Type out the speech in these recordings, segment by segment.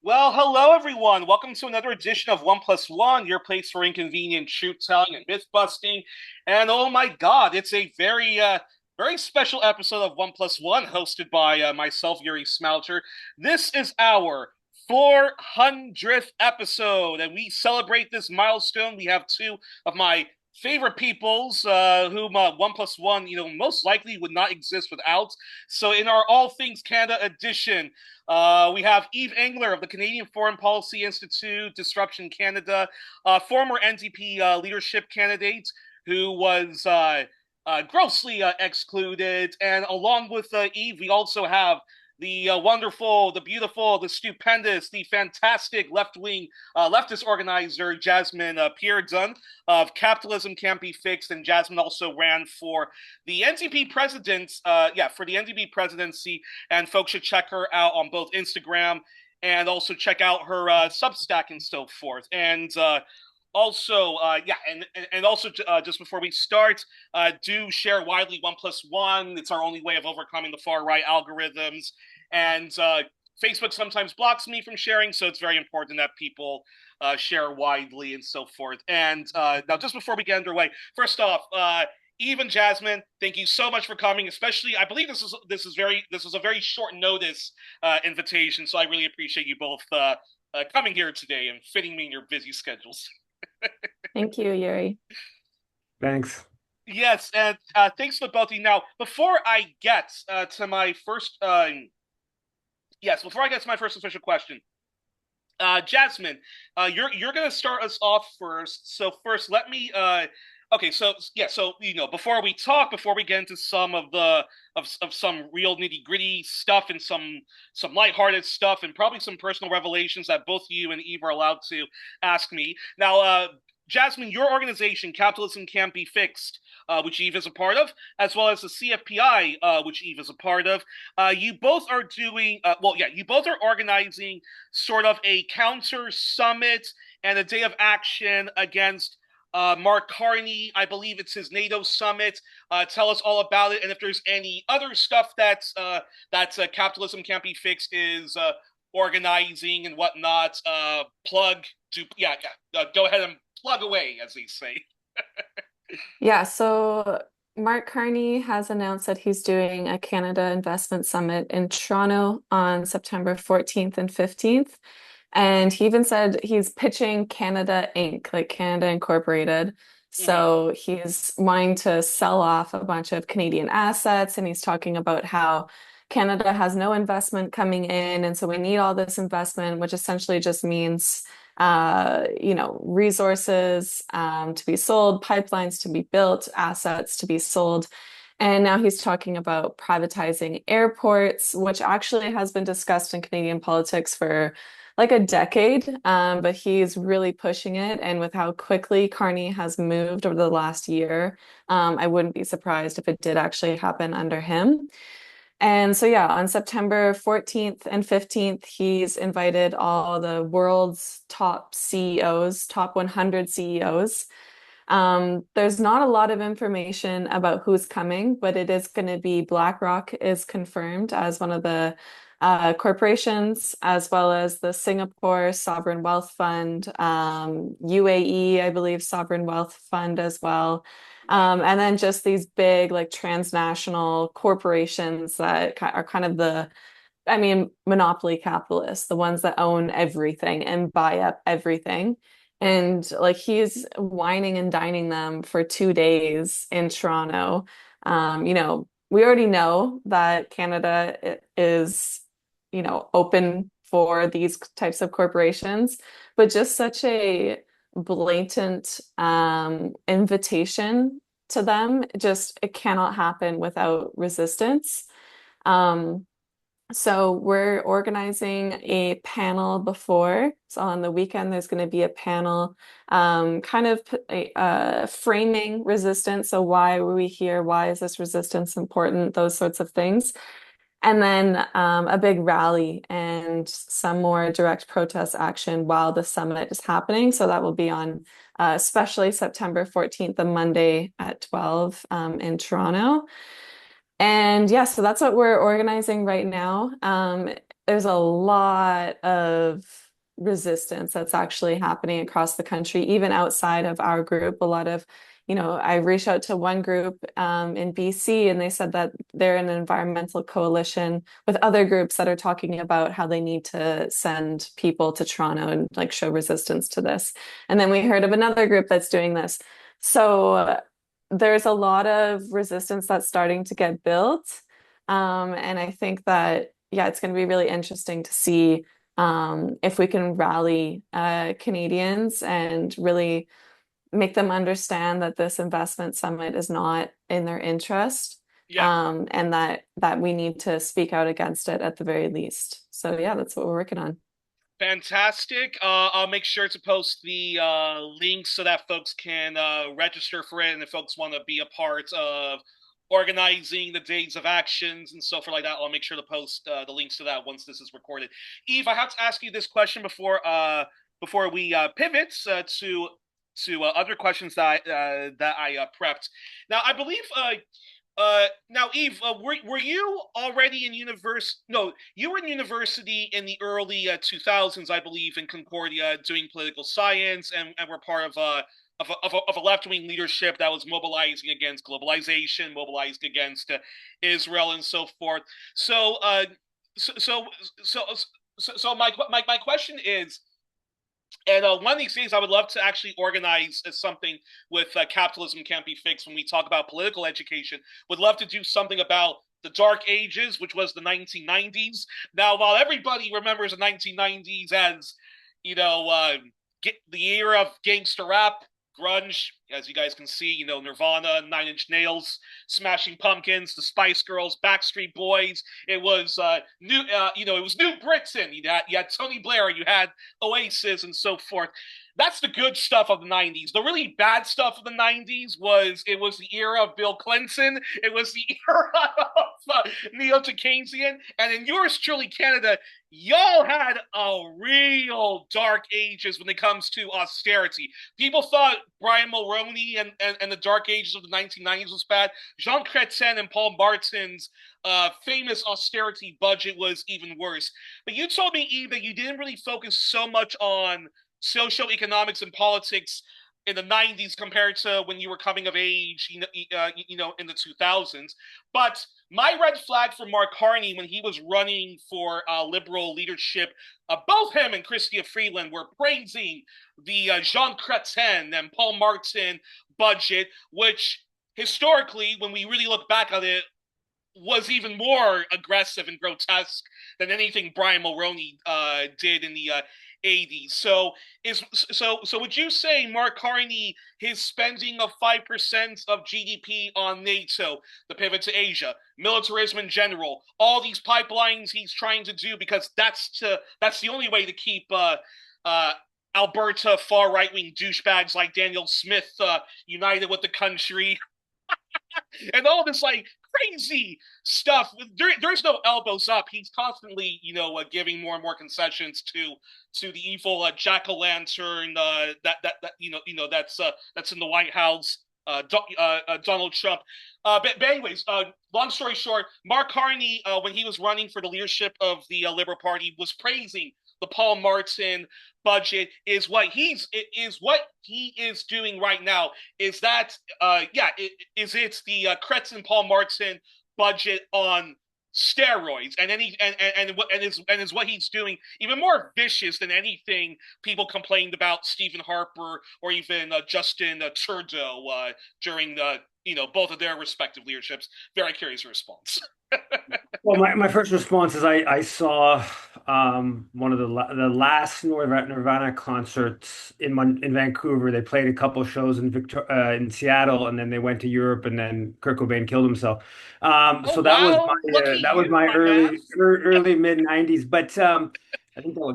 Well, hello everyone. Welcome to another edition of One Plus One, your place for inconvenient truth telling and myth busting. And oh my God, it's a very special episode of One Plus One, hosted by myself, Yuri Smelter. This is our 400th episode, and we celebrate this milestone. We have two of my favorite peoples, whom One Plus One, most likely would not exist without. So, in our All Things Canada edition. We have Yves Engler of the Canadian Foreign Policy Institute, Disruption Canada, former NDP leadership candidate who was grossly excluded. And along with Yves, we also have the wonderful, the beautiful, the stupendous, the fantastic left-wing leftist organizer Jasmine Peardon of Capitalism Can't Be Fixed, and Jasmine also ran for the NDP for the NDP presidency, and folks should check her out on both Instagram and also check out her Substack and so forth. And also, just before we start, do share widely One Plus One. It's our only way of overcoming the far right algorithms. And Facebook sometimes blocks me from sharing, so it's very important that people share widely and so forth. And now, just before we get underway, first off, even Jasmine, thank you so much for coming. Especially, I believe this is a very short notice invitation, so I really appreciate you both coming here today and fitting me in your busy schedules. Thank you, Yuri. Thanks. Yes, and thanks to both of you. Now, before I get to my first, before I get to my first official question, Jasmine, you're gonna start us off first. So first, let me. Okay, so before we get into some of the of some real nitty gritty stuff and some lighthearted stuff and probably some personal revelations that both you and Eve are allowed to ask me. Now, Jasmine, your organization, Capitalism Can't Be Fixed, which Eve is a part of, as well as the CFPI, which Eve is a part of, you both are you both are organizing sort of a counter summit and a day of action against Mark Carney. I believe it's his NATO summit. Tell us all about it, and if there's any other stuff that Capitalism Can't Be Fixed is organizing and whatnot. Go ahead and plug away, as they say. Yeah, so Mark Carney has announced that he's doing a Canada Investment Summit in Toronto on September 14th and 15th. And he even said he's pitching Canada Inc., like Canada Incorporated. Mm-hmm. So he's wanting to sell off a bunch of Canadian assets, and he's talking about how Canada has no investment coming in, and so we need all this investment, which essentially just means resources to be sold, pipelines to be built, assets to be sold. And now he's talking about privatizing airports, which actually has been discussed in Canadian politics for like a decade, but he's really pushing it. And with how quickly Carney has moved over the last year, I wouldn't be surprised if it did actually happen under him. And so, yeah, on September 14th and 15th, he's invited all the world's top CEOs, top 100 CEOs. There's not a lot of information about who's coming, but it is going to be BlackRock is confirmed as one of the corporations, as well as the Singapore Sovereign Wealth Fund, UAE, I believe, Sovereign Wealth Fund as well. And then just these big, like transnational corporations that are kind of monopoly capitalists, the ones that own everything and buy up everything. And like he's wining and dining them for 2 days in Toronto. We already know that Canada is, open for these types of corporations, but just such a blatant invitation to them, just it cannot happen without resistance. So we're organizing a panel before. So on the weekend, there's going to be a panel, kind of framing resistance. So why are we here? Why is this resistance important? Those sorts of things. And then a big rally and some more direct protest action while the summit is happening. So that will be on especially September 14th, the Monday at 12 in Toronto. And yeah, so that's what we're organizing right now. there's a lot of resistance that's actually happening across the country, even outside of our group. A lot of, I reached out to one group in BC, and they said that they're in an environmental coalition with other groups that are talking about how they need to send people to Toronto and like show resistance to this. And then we heard of another group that's doing this. So there's a lot of resistance that's starting to get built. And I think that, yeah, it's going to be really interesting to see if we can rally Canadians and really make them understand that this investment summit is not in their interest, Yeah. and that we need to speak out against it at the very least. So yeah, that's what we're working on. Fantastic. I'll make sure to post the links so that folks can register for it, and if folks want to be a part of organizing the days of actions and so forth like that, I'll make sure to post the links to that once this is recorded. Yves, I have to ask you this question before we pivot to other questions that I prepped. Now, I believe now, Yves, were you already in university? No, you were in university in the early 2000s, I believe, in Concordia, doing political science, and were part of a left-wing leadership that was mobilizing against globalization, mobilized against Israel, and so forth. So, so, so, so, so my question is. And one of these days, I would love to actually organize something with Capitalism Can't Be Fixed when we talk about political education. Would love to do something about the Dark Ages, which was the 1990s. Now, while everybody remembers the 1990s as, you know, the era of gangster rap, grunge, as you guys can see, Nirvana, Nine Inch Nails, Smashing Pumpkins, the Spice Girls, Backstreet Boys. It was it was New Britain. You had Tony Blair, you had Oasis, and so forth. That's the good stuff of the 90s. The really bad stuff of the 90s was the era of Bill Clinton. It was the era of neo-Keynesian. And in yours truly, Canada, y'all had a real dark ages when it comes to austerity. People thought Brian Mulroney and the dark ages of the 1990s was bad. Jean Chrétien and Paul Martin's famous austerity budget was even worse. But you told me, Eve, that you didn't really focus so much on socioeconomics and politics in the 90s compared to when you were coming of age, in the 2000s. But my red flag for Mark Carney when he was running for liberal leadership, both him and Chrystia Freeland were praising the Jean Chrétien and Paul Martin budget, which historically, when we really look back at it, was even more aggressive and grotesque than anything Brian Mulroney did in the 80s. So would you say Mark Carney, his spending of 5% of GDP on NATO, the pivot to Asia, militarism in general, all these pipelines he's trying to do because that's the only way to keep Alberta far right wing douchebags like Daniel Smith united with the country, and all this like crazy stuff. There's no elbows up. He's constantly, giving more and more concessions to the evil jack o' lantern that's in the White House, Donald Trump. But anyways, long story short, Mark Carney, when he was running for the leadership of the Liberal Party, was praising the Paul Martin budget. Is what he is doing right now. Is that it's the Chrétien Paul Martin budget on steroids, and is what he's doing even more vicious than anything people complained about Stephen Harper or even Justin Trudeau during both of their respective leaderships. Very curious response. Well, my first response is I saw one of the last Nirvana concerts in Vancouver. They played a couple shows in Seattle, and then they went to Europe, and then Kurt Cobain killed himself. Oh So wow! Lucky that was you, my my man. early mid '90s. But I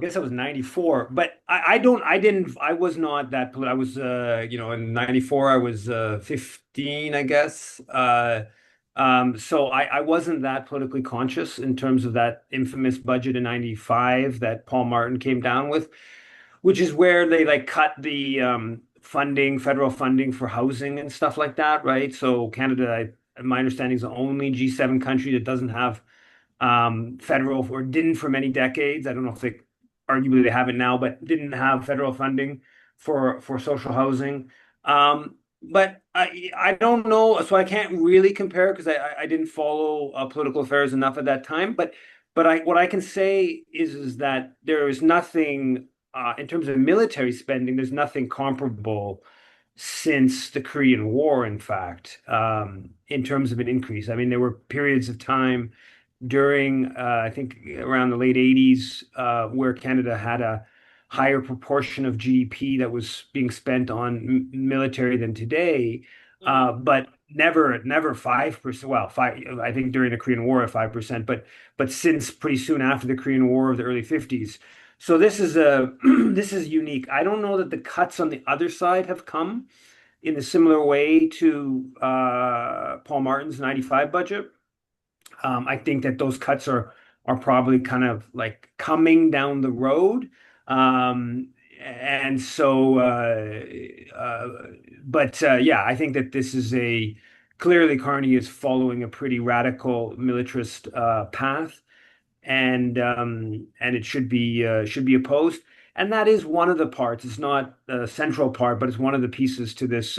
guess that was '94. But I was not that. I was in '94 I was 15, I guess. So I wasn't that politically conscious in terms of that infamous budget in '95 that Paul Martin came down with, which is where they like cut the federal funding for housing and stuff like that, right? So Canada, my understanding, is the only G7 country that doesn't have federal, or didn't for many decades. I don't know if they arguably they have it now, but didn't have federal funding for social housing. But I don't know, so I can't really compare because I didn't follow political affairs enough at that time. But what I can say is that there is nothing in terms of military spending. There's nothing comparable since the Korean War, in fact, in terms of an increase. I mean, there were periods of time during, I think, around the late 80s, where Canada had a higher proportion of GDP that was being spent on military than today, Mhm. but never 5%. Well, five, I think during the Korean War at 5%, but since pretty soon after the Korean War of the early 50s. So this is a this is unique. I don't know that the cuts on the other side have come in a similar way to Paul Martin's 95 budget. I think that those cuts are probably kind of like coming down the road. And so, uh, yeah, I think that this is a clearly Carney is following a pretty radical militarist path, and it should be opposed. And that is one of the parts. It's not a central part, but it's one of the pieces to this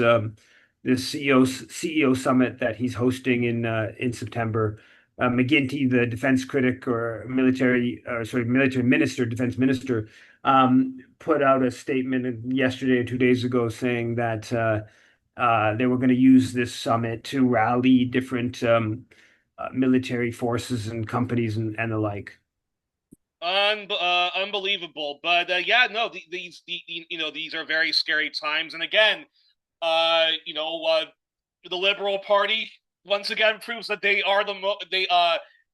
CEO summit that he's hosting in September. McGuinty, the defense critic or military minister, defense minister, put out a statement yesterday or 2 days ago saying that they were going to use this summit to rally different military forces and companies and the like. Unbelievable, but yeah, no, these are very scary times, and again, you know, the Liberal Party once again proves that they are they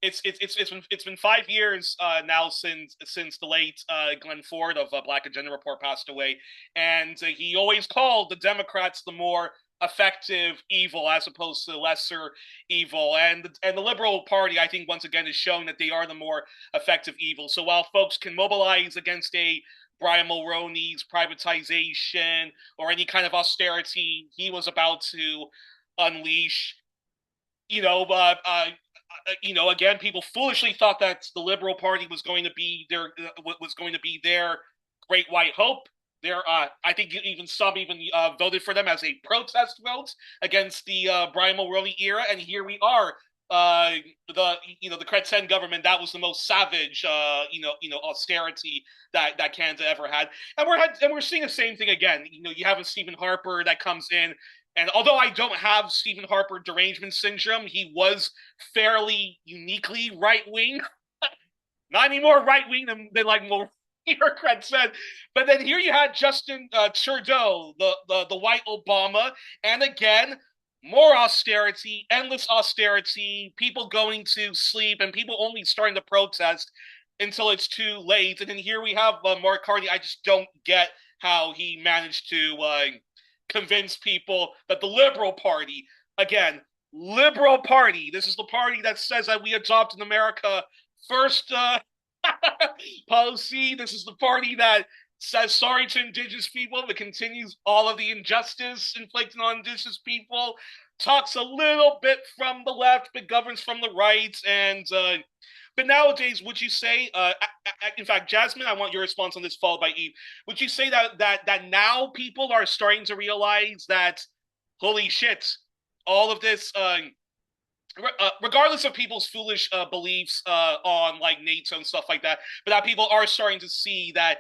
it's been 5 years now since the late Glenn Ford of Black Agenda Report passed away, and he always called the Democrats the more effective evil as opposed to the lesser evil, and the Liberal Party, I think, once again has shown that they are the more effective evil. So while folks can mobilize against a Brian Mulroney's privatization or any kind of austerity he was about to unleash, you know, again, people foolishly thought that the Liberal Party was going to be their great white hope. I think even some even voted for them as a protest vote against the Brian Mulroney era, and here we are. Uh, the Chrétien government, that was the most savage austerity that Canada ever had, and we're seeing the same thing again. You have a Stephen Harper that comes in, and although I don't have Stephen Harper derangement syndrome, he was fairly uniquely right wing. Not any more right wing than like Kret said. But then here you had Justin Trudeau, the white Obama, and again, more austerity, endless austerity, people going to sleep, and people only starting to protest until it's too late. And then here we have Mark Carney. I just don't get how he managed to convince people that the Liberal Party, again, Liberal Party, this is the party that says that we adopt in America first policy. This is the party that says sorry to Indigenous people, but continues all of the injustice inflicted on Indigenous people. Talks a little bit from the left, but governs from the right. And but nowadays, would you say? In fact, Jasmine, I want your response on this, followed by Eve. Would you say that now people are starting to realize that, holy shit, all of this regardless of people's foolish beliefs on like NATO and stuff like that, but that people are starting to see that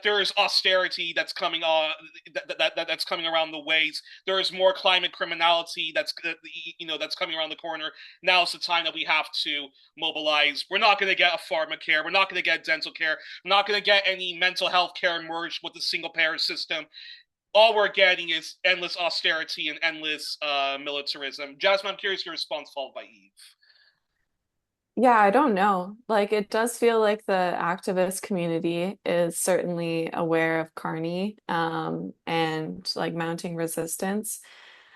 there's austerity that's coming on that's coming around the ways. There is more climate criminality that's coming around the corner. Now's the time that we have to mobilize. We're not going to get a pharmacare. We're not going to get dental care. We're not going to get any mental health care merged with the single payer system. All we're getting is endless austerity and endless militarism. Jasmine, I'm curious your response, followed by Eve. Yeah, I don't know. Like, it does feel like the activist community is certainly aware of Carney, and like mounting resistance.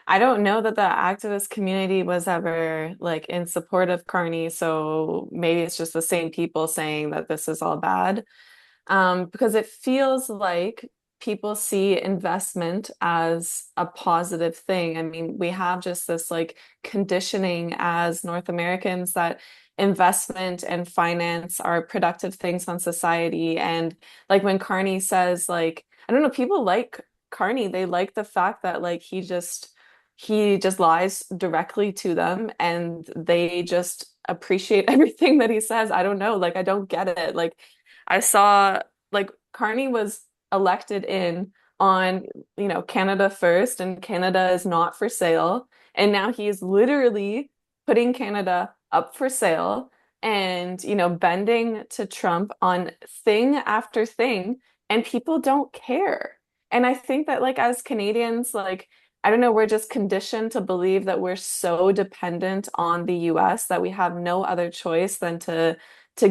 I don't know that the activist community was ever like in support of Carney, so maybe it's just the same people saying that this is all bad. Because it feels like people see investment as a positive thing. I mean, we have just this like conditioning as North Americans that investment and finance are productive things on society. And like when Carney says like, I don't know, people like Carney. They like the fact that like he just lies directly to them and they just appreciate everything that he says. I don't know, like I don't get it. Like I saw like Carney was elected in on, Canada first and Canada is not for sale. And now he's literally putting Canada up for sale and, bending to Trump on thing after thing, and people don't care. And I think that like as Canadians, like I don't know, we're just conditioned to believe that we're so dependent on the US that we have no other choice than to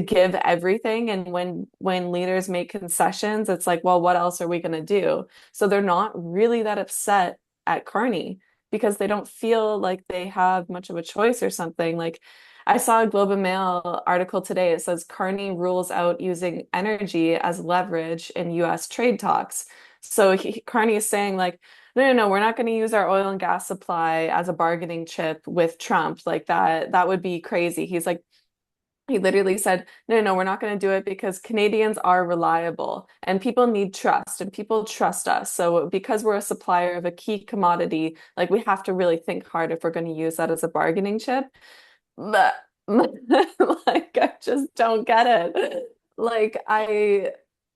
give everything. And when leaders make concessions, it's like, well, what else are we going to do? So they're not really that upset at Carney because they don't feel like they have much of a choice or something. Like I saw a Globe and Mail article today. It says Carney rules out using energy as leverage in US trade talks. So Carney is saying like, no, no, no, we're not going to use our oil and gas supply as a bargaining chip with Trump. Like that would be crazy. He literally said, no, no, we're not going to do it because Canadians are reliable and people need trust and people trust us. So because we're a supplier of a key commodity, like we have to really think hard if we're going to use that as a bargaining chip. But like I just don't get it. Like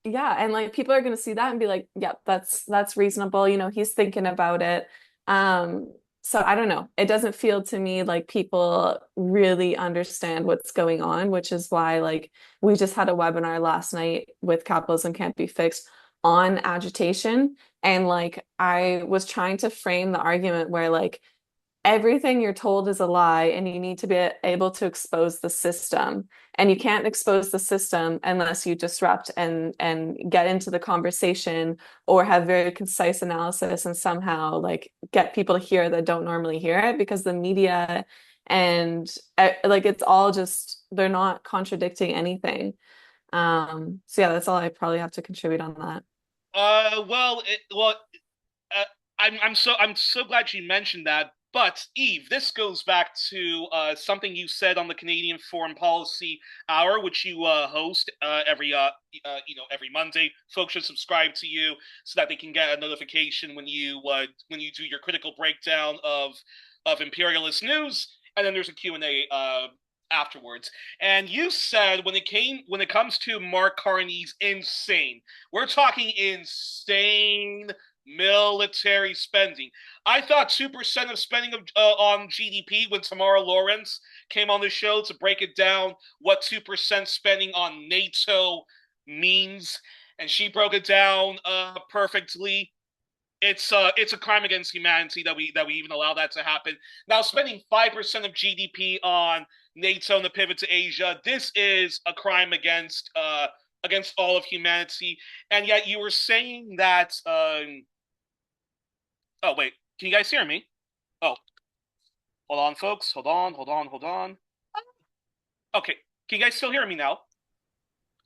yeah, and like people are gonna see that and be like, yeah, that's reasonable. He's thinking about it. So I don't know. It doesn't feel to me like people really understand what's going on, which is why like we just had a webinar last night with Capitalism Can't Be Fixed on agitation. And like I was trying to frame the argument where like everything you're told is a lie and you need to be able to expose the system, and you can't expose the system unless you disrupt and get into the conversation or have very concise analysis and somehow like get people to hear that don't normally hear it because the media and like it's all just they're not contradicting anything. So yeah, that's all I probably have to contribute on that. Well, uh, I'm so glad you mentioned that. But Eve, this goes back to something you said on the Canadian Foreign Policy Hour, which you host every Monday. Folks should subscribe to you so that they can get a notification when you do your critical breakdown of imperialist news. And then there's a Q&A afterwards. And you said when it comes to Mark Carney's insane, we're talking insane military spending. I thought 2% of spending on GDP when Tamara Lawrence came on the show to break it down what 2% spending on NATO means, and she broke it down perfectly. It's a crime against humanity that we even allow that to happen. Now, spending 5% of GDP on NATO and the pivot to Asia, this is a crime against all of humanity. And yet, you were saying that. Oh wait, can you guys hear me? Oh, hold on, folks. Hold on, hold on, hold on. Okay, can you guys still hear me now?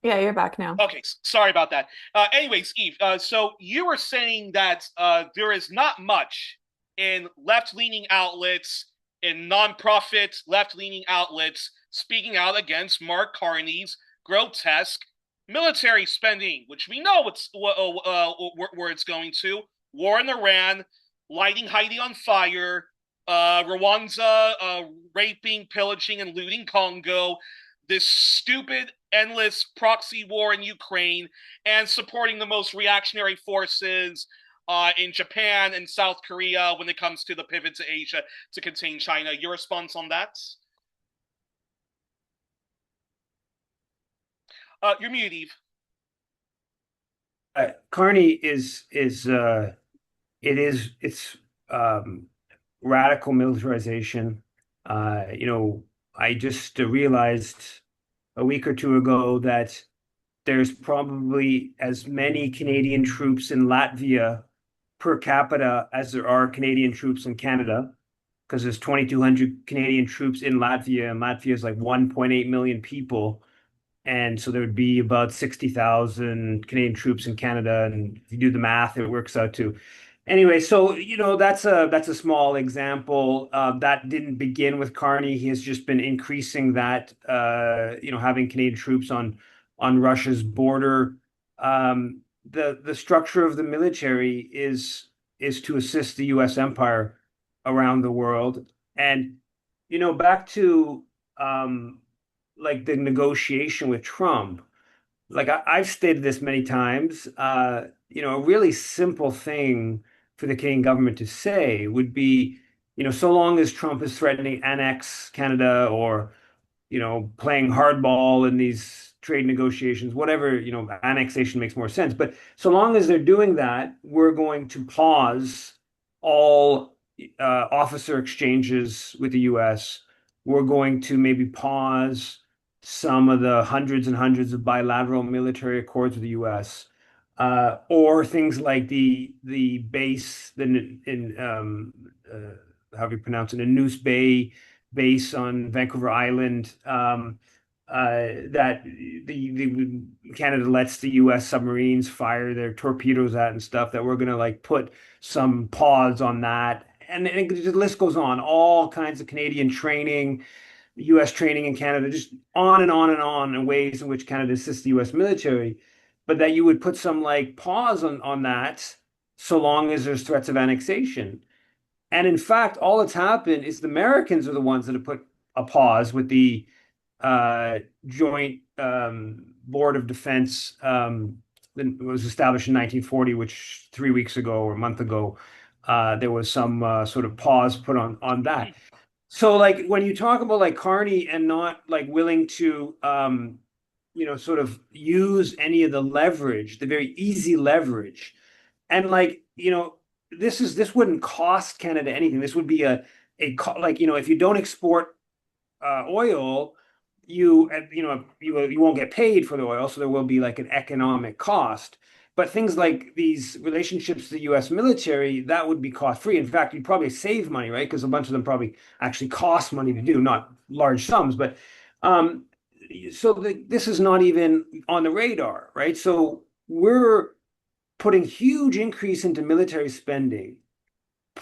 Yeah, you're back now. Okay, sorry about that. Anyways, Eve, so you were saying that there is not much in left-leaning outlets, in nonprofit left-leaning outlets, speaking out against Mark Carney's grotesque military spending, which we know where it's going to. War in Iran, lighting Haiti on fire, Rwanda raping, pillaging, and looting Congo, this stupid, endless proxy war in Ukraine, and supporting the most reactionary forces in Japan and South Korea when it comes to the pivot to Asia to contain China. Your response on that? You're muted, Eve. Carney is it's radical militarization. I just realized a week or two ago that there's probably as many Canadian troops in Latvia per capita as there are Canadian troops in Canada, because there's 2,200 Canadian troops in Latvia, and Latvia is like 1.8 million people. And so there would be about 60,000 Canadian troops in Canada. And if you do the math, it works out to Anyway, so that's a small example. That didn't begin with Carney. He has just been increasing that. Having Canadian troops on Russia's border. The structure of the military is to assist the U.S. empire around the world. And back to like the negotiation with Trump. Like I've stated this many times, a really simple thing for the Canadian government to say would be, so long as Trump is threatening annex Canada or, playing hardball in these trade negotiations, whatever, annexation makes more sense. But so long as they're doing that, we're going to pause all officer exchanges with the US. We're going to maybe pause some of the hundreds and hundreds of bilateral military accords with the U.S. Or things like the base in how do you pronounce it, a Noose Bay base on Vancouver Island, that the Canada lets the U.S. submarines fire their torpedoes at and stuff, that we're going to like put some pause on that. And the list goes on, all kinds of Canadian training, U.S. training in Canada, just on and on and on in ways in which Canada assists the U.S. military, but that you would put some like pause on that so long as there's threats of annexation. And in fact, all that's happened is the Americans are the ones that have put a pause with the Joint Board of Defense that was established in 1940, which 3 weeks ago or a month ago, there was some sort of pause put on that. So like when you talk about like Carney and not like willing to sort of use any of the leverage, the very easy leverage, and like this wouldn't cost Canada anything. This would be like if you don't export oil, you won't get paid for the oil, so there will be like an economic cost. But things like these relationships to the U.S. military, that would be cost free. In fact, you'd probably save money, right? Because a bunch of them probably actually cost money to do, not large sums. But um, this is not even on the radar, right? So we're putting huge increase into military spending.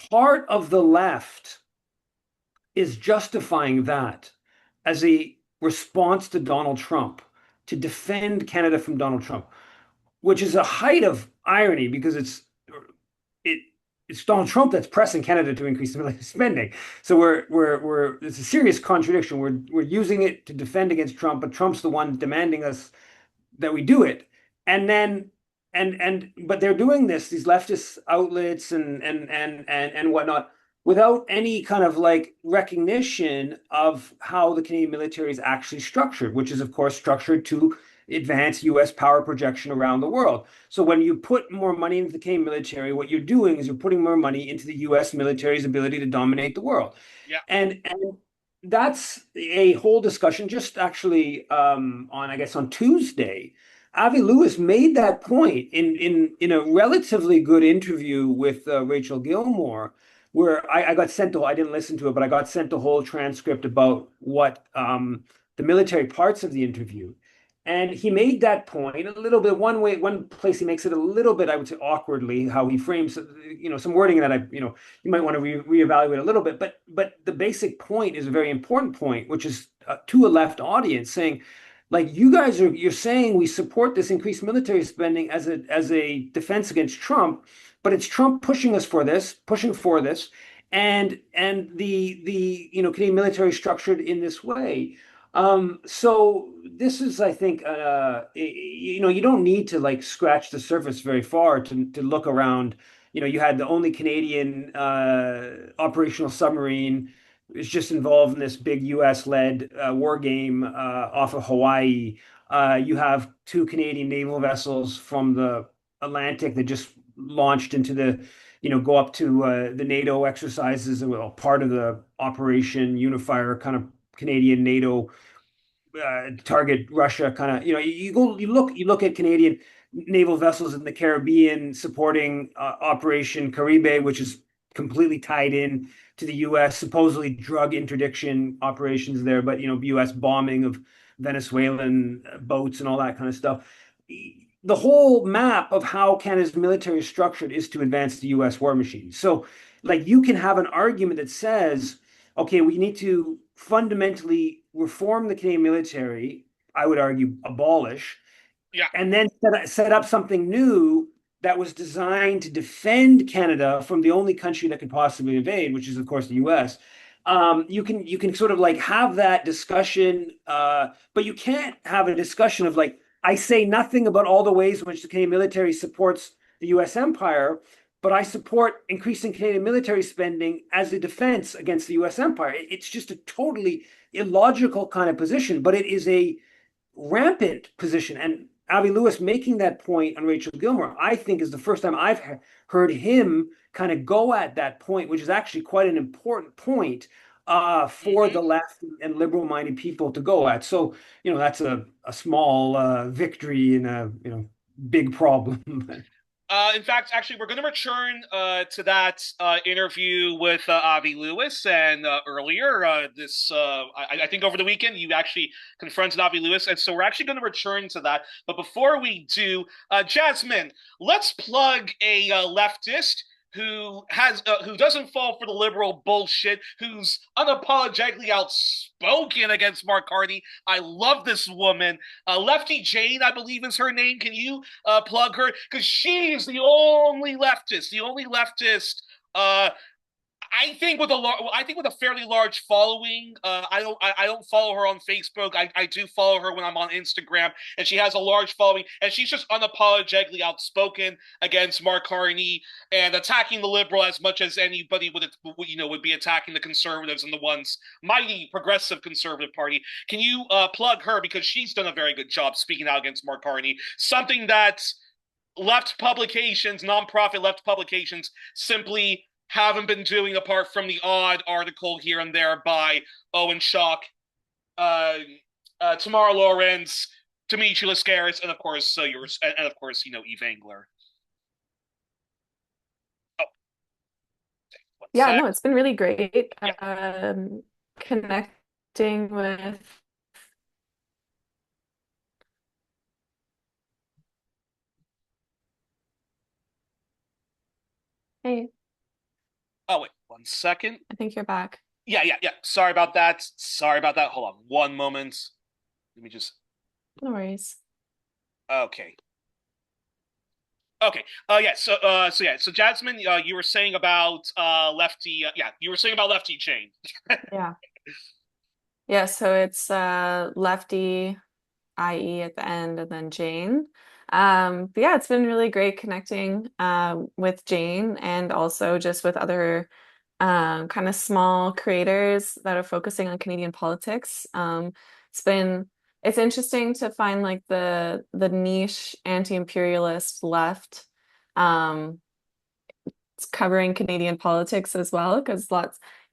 Part of the left is justifying that as a response to Donald Trump, to defend Canada from Donald Trump, which is a height of irony because it it's Donald Trump that's pressing Canada to increase military spending. So we're it's a serious contradiction. We're using it to defend against Trump, but Trump's the one demanding us that we do it. And then but they're doing this, these leftist outlets and whatnot, without any kind of like recognition of how the Canadian military is actually structured, which is of course structured to advance US power projection around the world. So when you put more money into the Canadian military, what you're doing is you're putting more money into the US military's ability to dominate the world. Yeah. And that's a whole discussion. Just actually on I guess on Tuesday, Avi Lewis made that point in a relatively good interview with Rachel Gilmore, where I got sent I didn't listen to it, but I got sent the whole transcript about what the military parts of the interview. And he made that point a little bit one place he makes it a little bit, I would say, awkwardly, how he frames, some wording that you might want to reevaluate a little bit. But the basic point is a very important point, which is to a left audience saying, like, you're saying we support this increased military spending as a defense against Trump, but it's Trump pushing for this, and the Canadian military is structured in this way. So this is, I think, you don't need to like scratch the surface very far to look around. You had the only Canadian operational submarine is just involved in this big US-led war game off of Hawaii. You have two Canadian naval vessels from the Atlantic that just launched into go up to the NATO exercises, well, part of the Operation Unifier kind of Canadian NATO target Russia kind of, you look at Canadian naval vessels in the Caribbean supporting Operation Caribe, which is completely tied in to the U.S. supposedly drug interdiction operations there, but U.S. bombing of Venezuelan boats and all that kind of stuff. the whole map of how Canada's military is structured is to advance the US war machine. So, like, you can have an argument that says, okay, we need to fundamentally reform the Canadian military, I would argue abolish, Yeah. and then set up something new that was designed to defend Canada from the only country that could possibly invade, which is, of course, the US. You can sort of like have that discussion, but you can't have a discussion of like, I say nothing about all the ways in which the Canadian military supports the US empire, but I support increasing Canadian military spending as a defense against the US empire. It's just a totally illogical kind of position, but it is a rampant position. And Avi Lewis making that point on Rachel Gilmore, I think, is the first time I've heard him kind of go at that point, which is actually quite an important point for Hmm. the left and liberal-minded people to go at. So, that's a small victory in a big problem. In fact, actually, we're going to return to that interview with Avi Lewis. And earlier, I think over the weekend, you actually confronted Avi Lewis. And so we're actually going to return to that. But before we do, Jasmine, let's plug a leftist who doesn't fall for the liberal bullshit, who's unapologetically outspoken against Mark Carney. I love this woman. Lefty Jane, I believe is her name. Can you plug her? Because she's the only leftist uh, I think with a fairly large following. I don't follow her on Facebook. I do follow her when I'm on Instagram, and she has a large following, and she's just unapologetically outspoken against Mark Carney and attacking the liberal as much as anybody would be attacking the conservatives and the once mighty progressive conservative party. Can you plug her, because she's done a very good job speaking out against Mark Carney, something that left publications, nonprofit left publications, simply haven't been doing, apart from the odd article here and there by Owen Schock, uh, Tamara Lawrence, Dimitri Lascaris, and of course yours, and of course Yves Engler. Oh, one Yeah, sec. no, it's been really great Yeah. connecting with. Hey, Oh wait, 1 second. I think you're back. Yeah. Sorry about that. Sorry about that. Hold on one moment. Let me just. No worries. Okay. Okay. Yeah. So Jasmine, you were saying about Lefty. Yeah, you were saying about Lefty Chain. Yeah. Yeah, so it's Lefty, IE at the end, and then Jane. But yeah, it's been really great connecting with Jane and also just with other kind of small creators that are focusing on Canadian politics. It's been it's interesting to find like the niche anti-imperialist left. Um, covering Canadian politics as well, because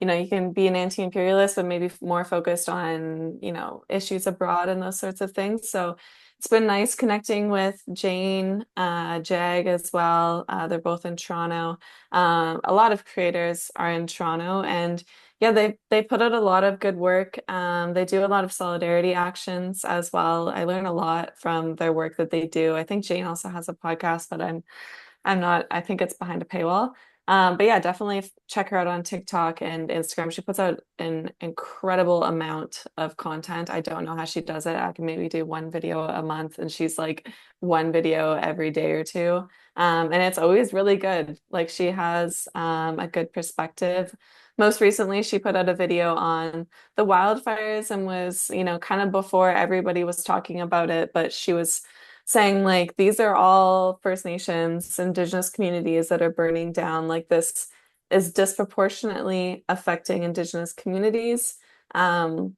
you can be an anti-imperialist, but maybe more focused on, issues abroad and those sorts of things. So it's been nice connecting with Jane, Jag as well. They're both in Toronto. A lot of creators are in Toronto, and yeah, they put out a lot of good work. They do a lot of solidarity actions as well. I learn a lot from their work that they do. I think Jane also has a podcast, but I'm not, I think it's behind a paywall. But yeah, definitely check her out on TikTok and Instagram. She puts out an incredible amount of content. I don't know how she does it. I can maybe do one video a month, and she's like one video every day or two. And it's always really good. Like she has a good perspective. Most recently, she put out a video on the wildfires and was, kind of before everybody was talking about it, but she was saying like these are all First Nations, Indigenous communities that are burning down. Like this is disproportionately affecting Indigenous communities. Um,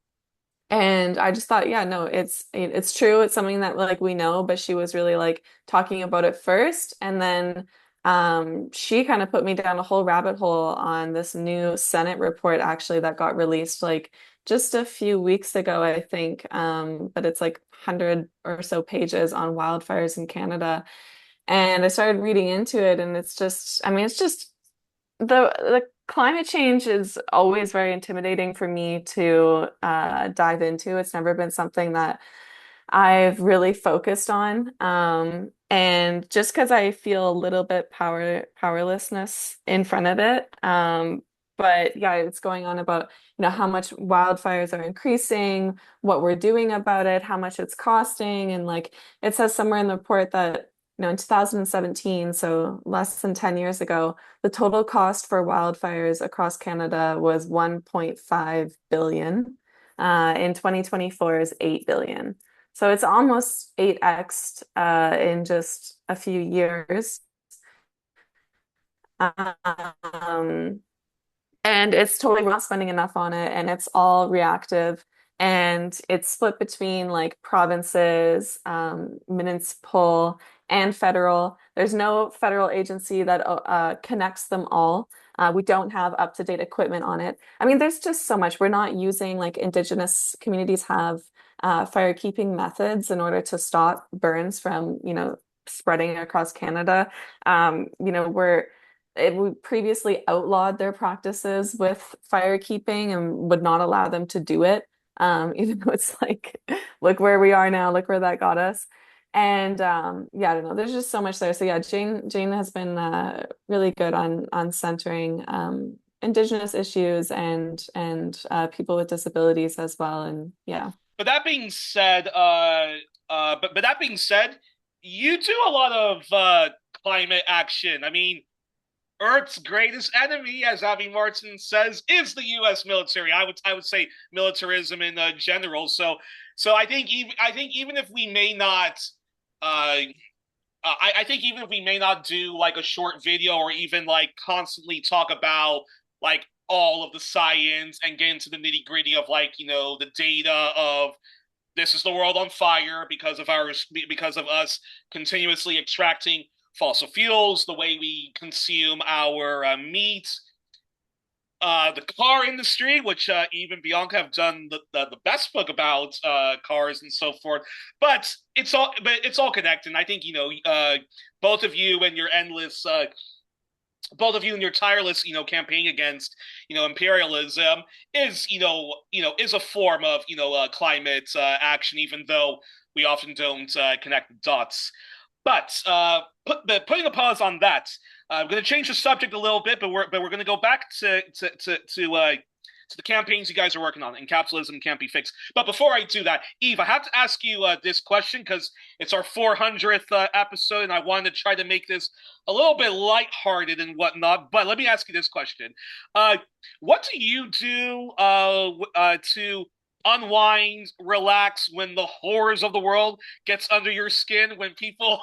and I just thought, yeah, no, it's true. It's something that like we know, but she was really like talking about it first, and then she kind of put me down a whole rabbit hole on this new Senate report actually that got released like just a few weeks ago, I think. But it's like 100 or so pages on wildfires in Canada. And I started reading into it, and it's just, I mean, it's just the climate change is always very intimidating for me to dive into. It's never been something that I've really focused on. And just because I feel a little bit powerlessness in front of it. But yeah, it's going on about, how much wildfires are increasing, what we're doing about it, how much it's costing. And like it says somewhere in the report that, in 2017, so less than 10 years ago, the total cost for wildfires across Canada was 1.5 billion. In 2024 is 8 billion. So it's almost 8x in just a few years. Um, and it's totally we're not spending enough on it, and it's all reactive. And it's split between like provinces, municipal, and federal. There's no federal agency that connects them all. We don't have up-to-date equipment on it. I mean, there's just so much. We're not using like Indigenous communities have fire keeping methods in order to stop burns from, spreading across Canada. We're we previously outlawed their practices with firekeeping and would not allow them to do it. Even though it's like, look where we are now, look where that got us. And yeah, I don't know. There's just so much there. So yeah, Jane has been really good on centering Indigenous issues and people with disabilities as well. And yeah. But that being said, but that being said, you do a lot of climate action. I mean, Earth's greatest enemy, as Avi Martin says, is the U.S. military. I would say militarism in general. So I think even if we may not, I think even if we may not do like a short video or even like constantly talk about like all of the science and get into the nitty gritty of like the data of this is the world on fire because of us continuously extracting fossil fuels, the way we consume our meat, the car industry, which even Bianca have done the best book about cars and so forth. But it's all connected. And I think both of you and your endless. Both of you and your tireless, campaign against, imperialism is a form of, climate action, even though we often don't connect the dots. But putting a pause on that, I'm going to change the subject a little bit, but we're going to go back to the campaigns you guys are working on, and capitalism can't be fixed. But before I do that, Eve, I have to ask you this question because it's our 400th episode, and I wanted to try to make this a little bit lighthearted and whatnot. But let me ask you this question: uh, What do you do to unwind, relax when the horrors of the world gets under your skin? When people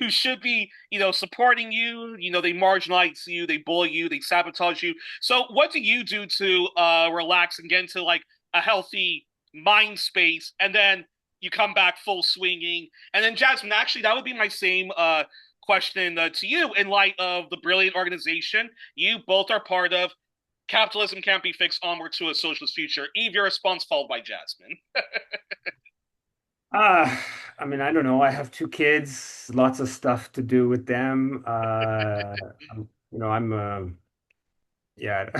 who should be, supporting you, they marginalize you, they bully you, they sabotage you. So, what do you do to relax and get into like a healthy mind space, and then you come back full swinging? And then, Jasmine, actually, that would be my same question to you in light of the brilliant organization you both are part of. Capitalism Can't Be Fixed, Onward to a Socialist Future. Eve, your response, followed by Jasmine. Uh, I mean, I don't know. I have two kids, lots of stuff to do with them. I'm yeah,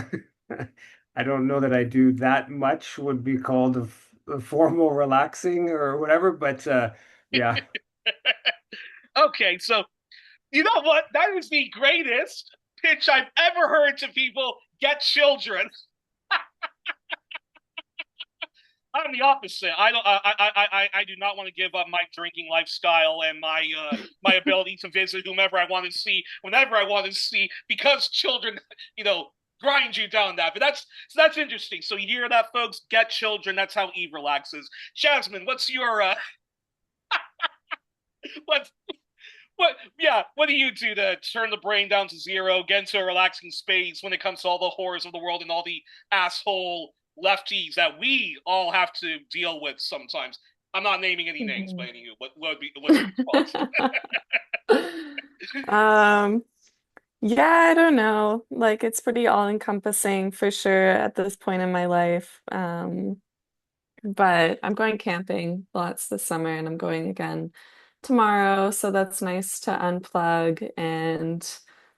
I don't know that I do that much would be called a formal relaxing or whatever, but yeah. Okay, so you know what? That is the greatest pitch I've ever heard to people get children. I'm the opposite. I don't. I do not want to give up my drinking lifestyle and my ability to visit whomever I want to see whenever I want to see because children, grind you down. That, but that's interesting. So you hear that, folks? Get children. That's how Eve relaxes. Jasmine, what's your what what do you do to turn the brain down to zero, get into a relaxing space when it comes to all the horrors of the world and all the asshole lefties that we all have to deal with sometimes? I'm not naming any names, but Mhm. anywho, what's your response? Um, yeah, I don't know. Like it's pretty all-encompassing for sure at this point in my life. But I'm going camping lots this summer and I'm going again tomorrow. So that's nice to unplug and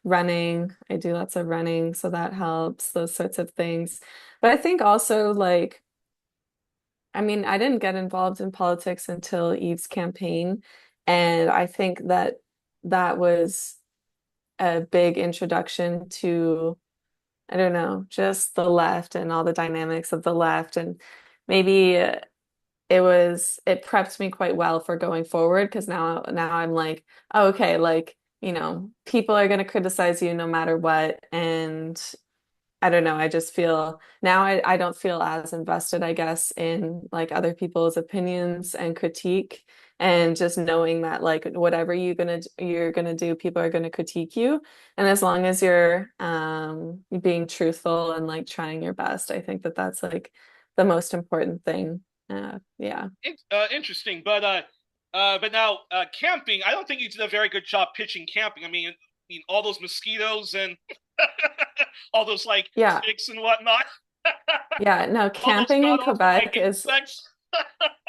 running. I do lots of running, so that helps, those sorts of things. But I think also I mean, I didn't get involved in politics until Eve's campaign. And I think that that was a big introduction to, I don't know, just the left and all the dynamics of the left. And maybe it prepped me quite well for going forward because now I'm like, oh, okay, like, people are going to criticize you no matter what. And I don't know. I just feel now I don't feel as invested, I guess, in like other people's opinions and critique. And just knowing that like whatever you're gonna do, people are gonna critique you. And as long as you're being truthful and like trying your best, I think that that's like the most important thing. Yeah. Interesting, but now camping. I don't think you did a very good job pitching camping. I mean all those mosquitoes and all those like Yeah. ticks and whatnot, Yeah. No, all those camping in god awful like Quebec is insects.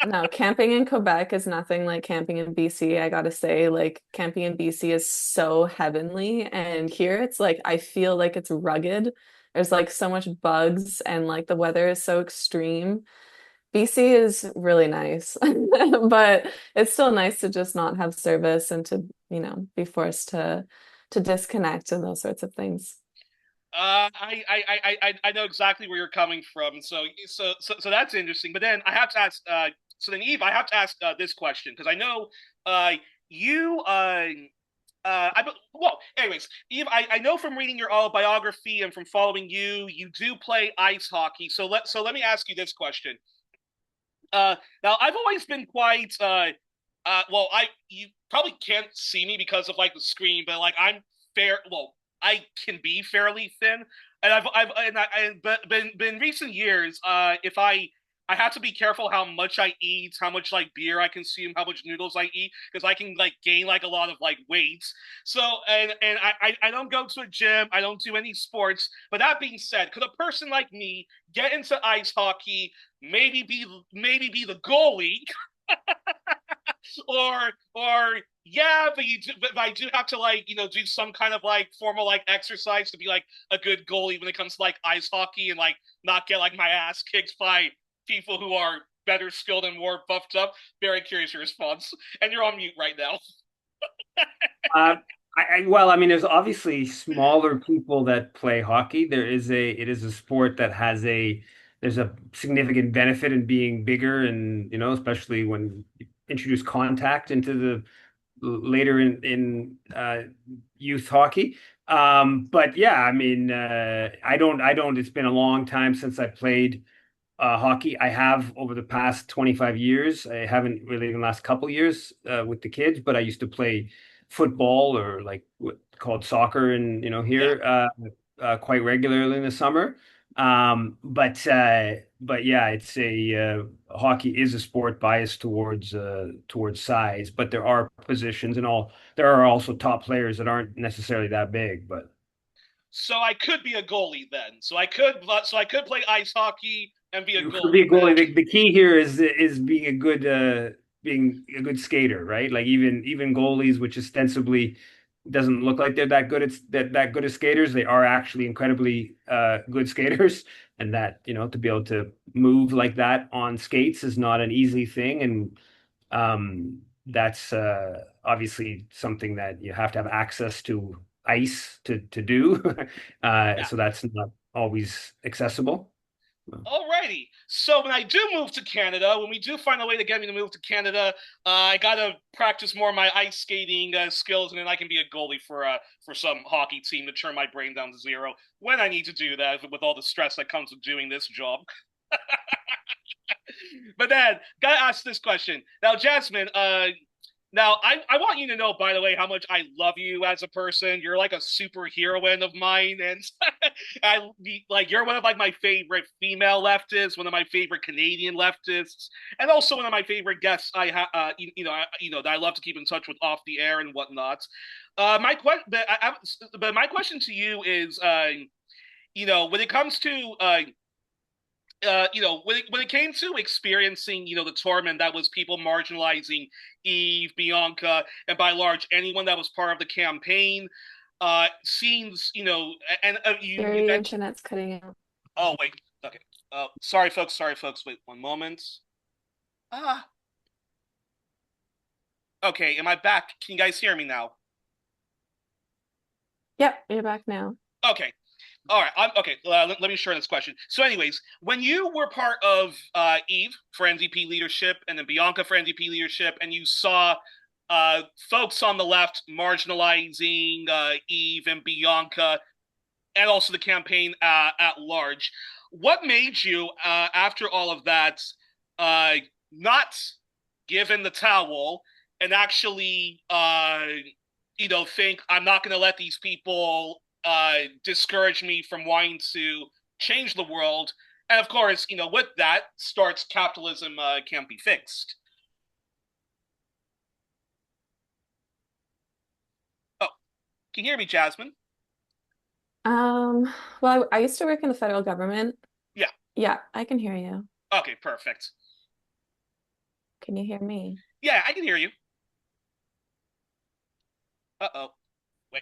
No, camping in Quebec is nothing like camping in BC. I gotta say, like camping in BC is so heavenly. And here it's like I feel like it's rugged. There's like so much bugs and like the weather is so extreme. BC is really nice, but it's still nice to just not have service and to, be forced to disconnect and those sorts of things. I know exactly where you're coming from. So that's interesting. But then I have to ask. So then, Eve, I have to ask this question because I know you. Well, anyways, Eve, I know from reading your autobiography and from following you, you do play ice hockey. So let me ask you this question. Now I've always been quite. Well, I you probably can't see me because of like the screen, but like I'm fair. Well, I can be fairly thin, and but in recent years, if I have to be careful how much I eat, how much like beer I consume, how much noodles I eat, because I can like gain like a lot of like weight. So and I don't go to a gym, I don't do any sports. But that being said, could a person like me get into ice hockey, maybe be the goalie, or yeah, but I do have to like do some kind of like formal like exercise to be like a good goalie when it comes to like ice hockey and like not get like my ass kicked by people who are better skilled and more buffed up. Very curious your response, and you're on mute right now. Uh, well, I mean, there's obviously smaller people that play hockey. It is a sport that there's a significant benefit in being bigger, and especially when you introduce contact into the later in youth hockey. But yeah, I mean, I don't. It's been a long time since I played hockey. I have over the past 25 years. I haven't really in the last couple years with the kids, but I used to play football or like what called soccer and Yeah. here quite regularly in the summer. But yeah, it's a hockey is a sport biased towards size, but there are positions and all. There are also top players that aren't necessarily that big, but So I could be a goalie then. So I could play ice hockey and be a you could be a goalie then. goalie. The key here is being a good skater, right? Like even goalies, which ostensibly doesn't look like they're that good at that good as skaters, they are actually incredibly good skaters. And that, to be able to move like that on skates is not an easy thing. And that's obviously something that you have to have access to ice to do. Yeah. So that's not always accessible. Alrighty. So when I do move to Canada, when we do find a way to get me to move to Canada, I gotta practice more of my ice skating skills, and then I can be a goalie for some hockey team to turn my brain down to zero when I need to do that with all the stress that comes with doing this job. But then, gotta ask this question now, Jasmine. Now I want you to know, by the way, how much I love you as a person. You're like a superheroine of mine, and I like you're one of like my favorite female leftists, one of my favorite Canadian leftists, and also one of my favorite guests. That I love to keep in touch with off the air and whatnot. But my question to you is, when it comes to when it came to experiencing, the torment that was people marginalizing Eve, Bianca, and by large anyone that was part of the campaign, seems, and you Your mentioned. internet's cutting out. Oh wait, okay. Sorry, folks. Sorry, folks. Wait one moment. Ah, Okay, am I back? Can you guys hear me now? Yep, you're back now. Okay. All right. Okay. Let me share this question. So, anyways, when you were part of Eve for NDP leadership and then Bianca for NDP leadership, and you saw folks on the left marginalizing Eve and Bianca, and also the campaign at large, what made you, after all of that, uh, not give in the towel and actually, think I'm not going to let these people discourage me from wanting to change the world? And of course, with that starts Capitalism Can't Be Fixed. Oh, can you hear me, Jasmine? Um, well, I used to work in the federal government. Yeah. Yeah, I can hear you. Okay, perfect. Can you hear me? Yeah, I can hear you. Uh-oh. Wait.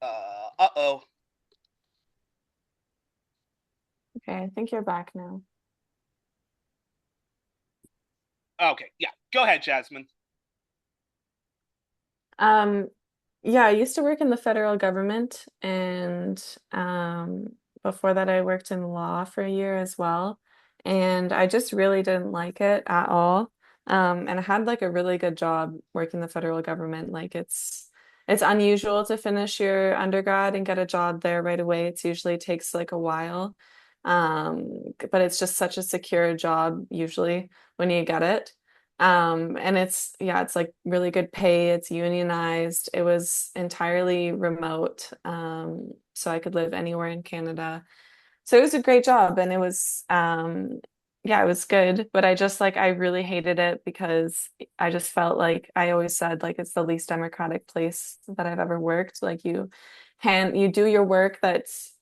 Uh-oh. Okay, I think you're back now. Okay, yeah. Go ahead, Jasmine. Um, yeah, I used to work in the federal government, and before that, I worked in law for a year as well. And I just really didn't like it at all. And I had like a really good job working the federal government. Like it's unusual to finish your undergrad and get a job there right away. It usually takes like a while. But it's just such a secure job usually when you get it. And it's like really good pay. It's unionized. It was entirely remote. So I could live anywhere in Canada. So it was a great job and yeah, it was good. But I really hated it because I just felt like I always said like it's the least democratic place that I've ever worked. Like you do your work that's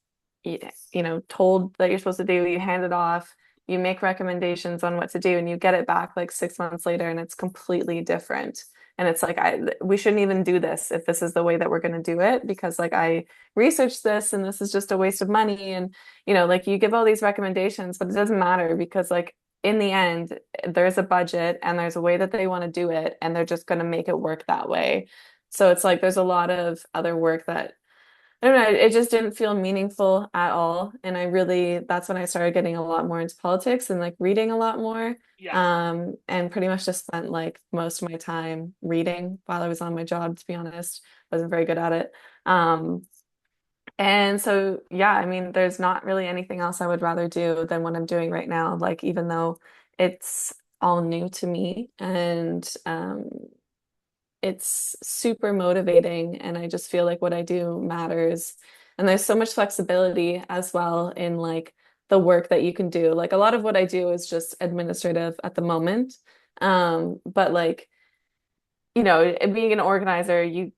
told that you're supposed to do, you hand it off, you make recommendations on what to do, and you get it back like 6 months later and it's completely different. And it's like we shouldn't even do this if this is the way that we're going to do it because like I researched this and this is just a waste of money. And like you give all these recommendations, but it doesn't matter because like in the end, there's a budget and there's a way that they want to do it, and they're just going to make it work that way. So it's like there's a lot of other work that I don't know, it just didn't feel meaningful at all. And that's when I started getting a lot more into politics and like reading a lot more. Yeah. And pretty much just spent like most of my time reading while I was on my job, to be honest. Wasn't very good at it. Um, and so, yeah, I mean, there's not really anything else I would rather do than what I'm doing right now. Like, even though it's all new to me and it's super motivating, and I just feel like what I do matters. And there's so much flexibility as well in like the work that you can do. Like, a lot of what I do is just administrative at the moment. But like, being an organizer, you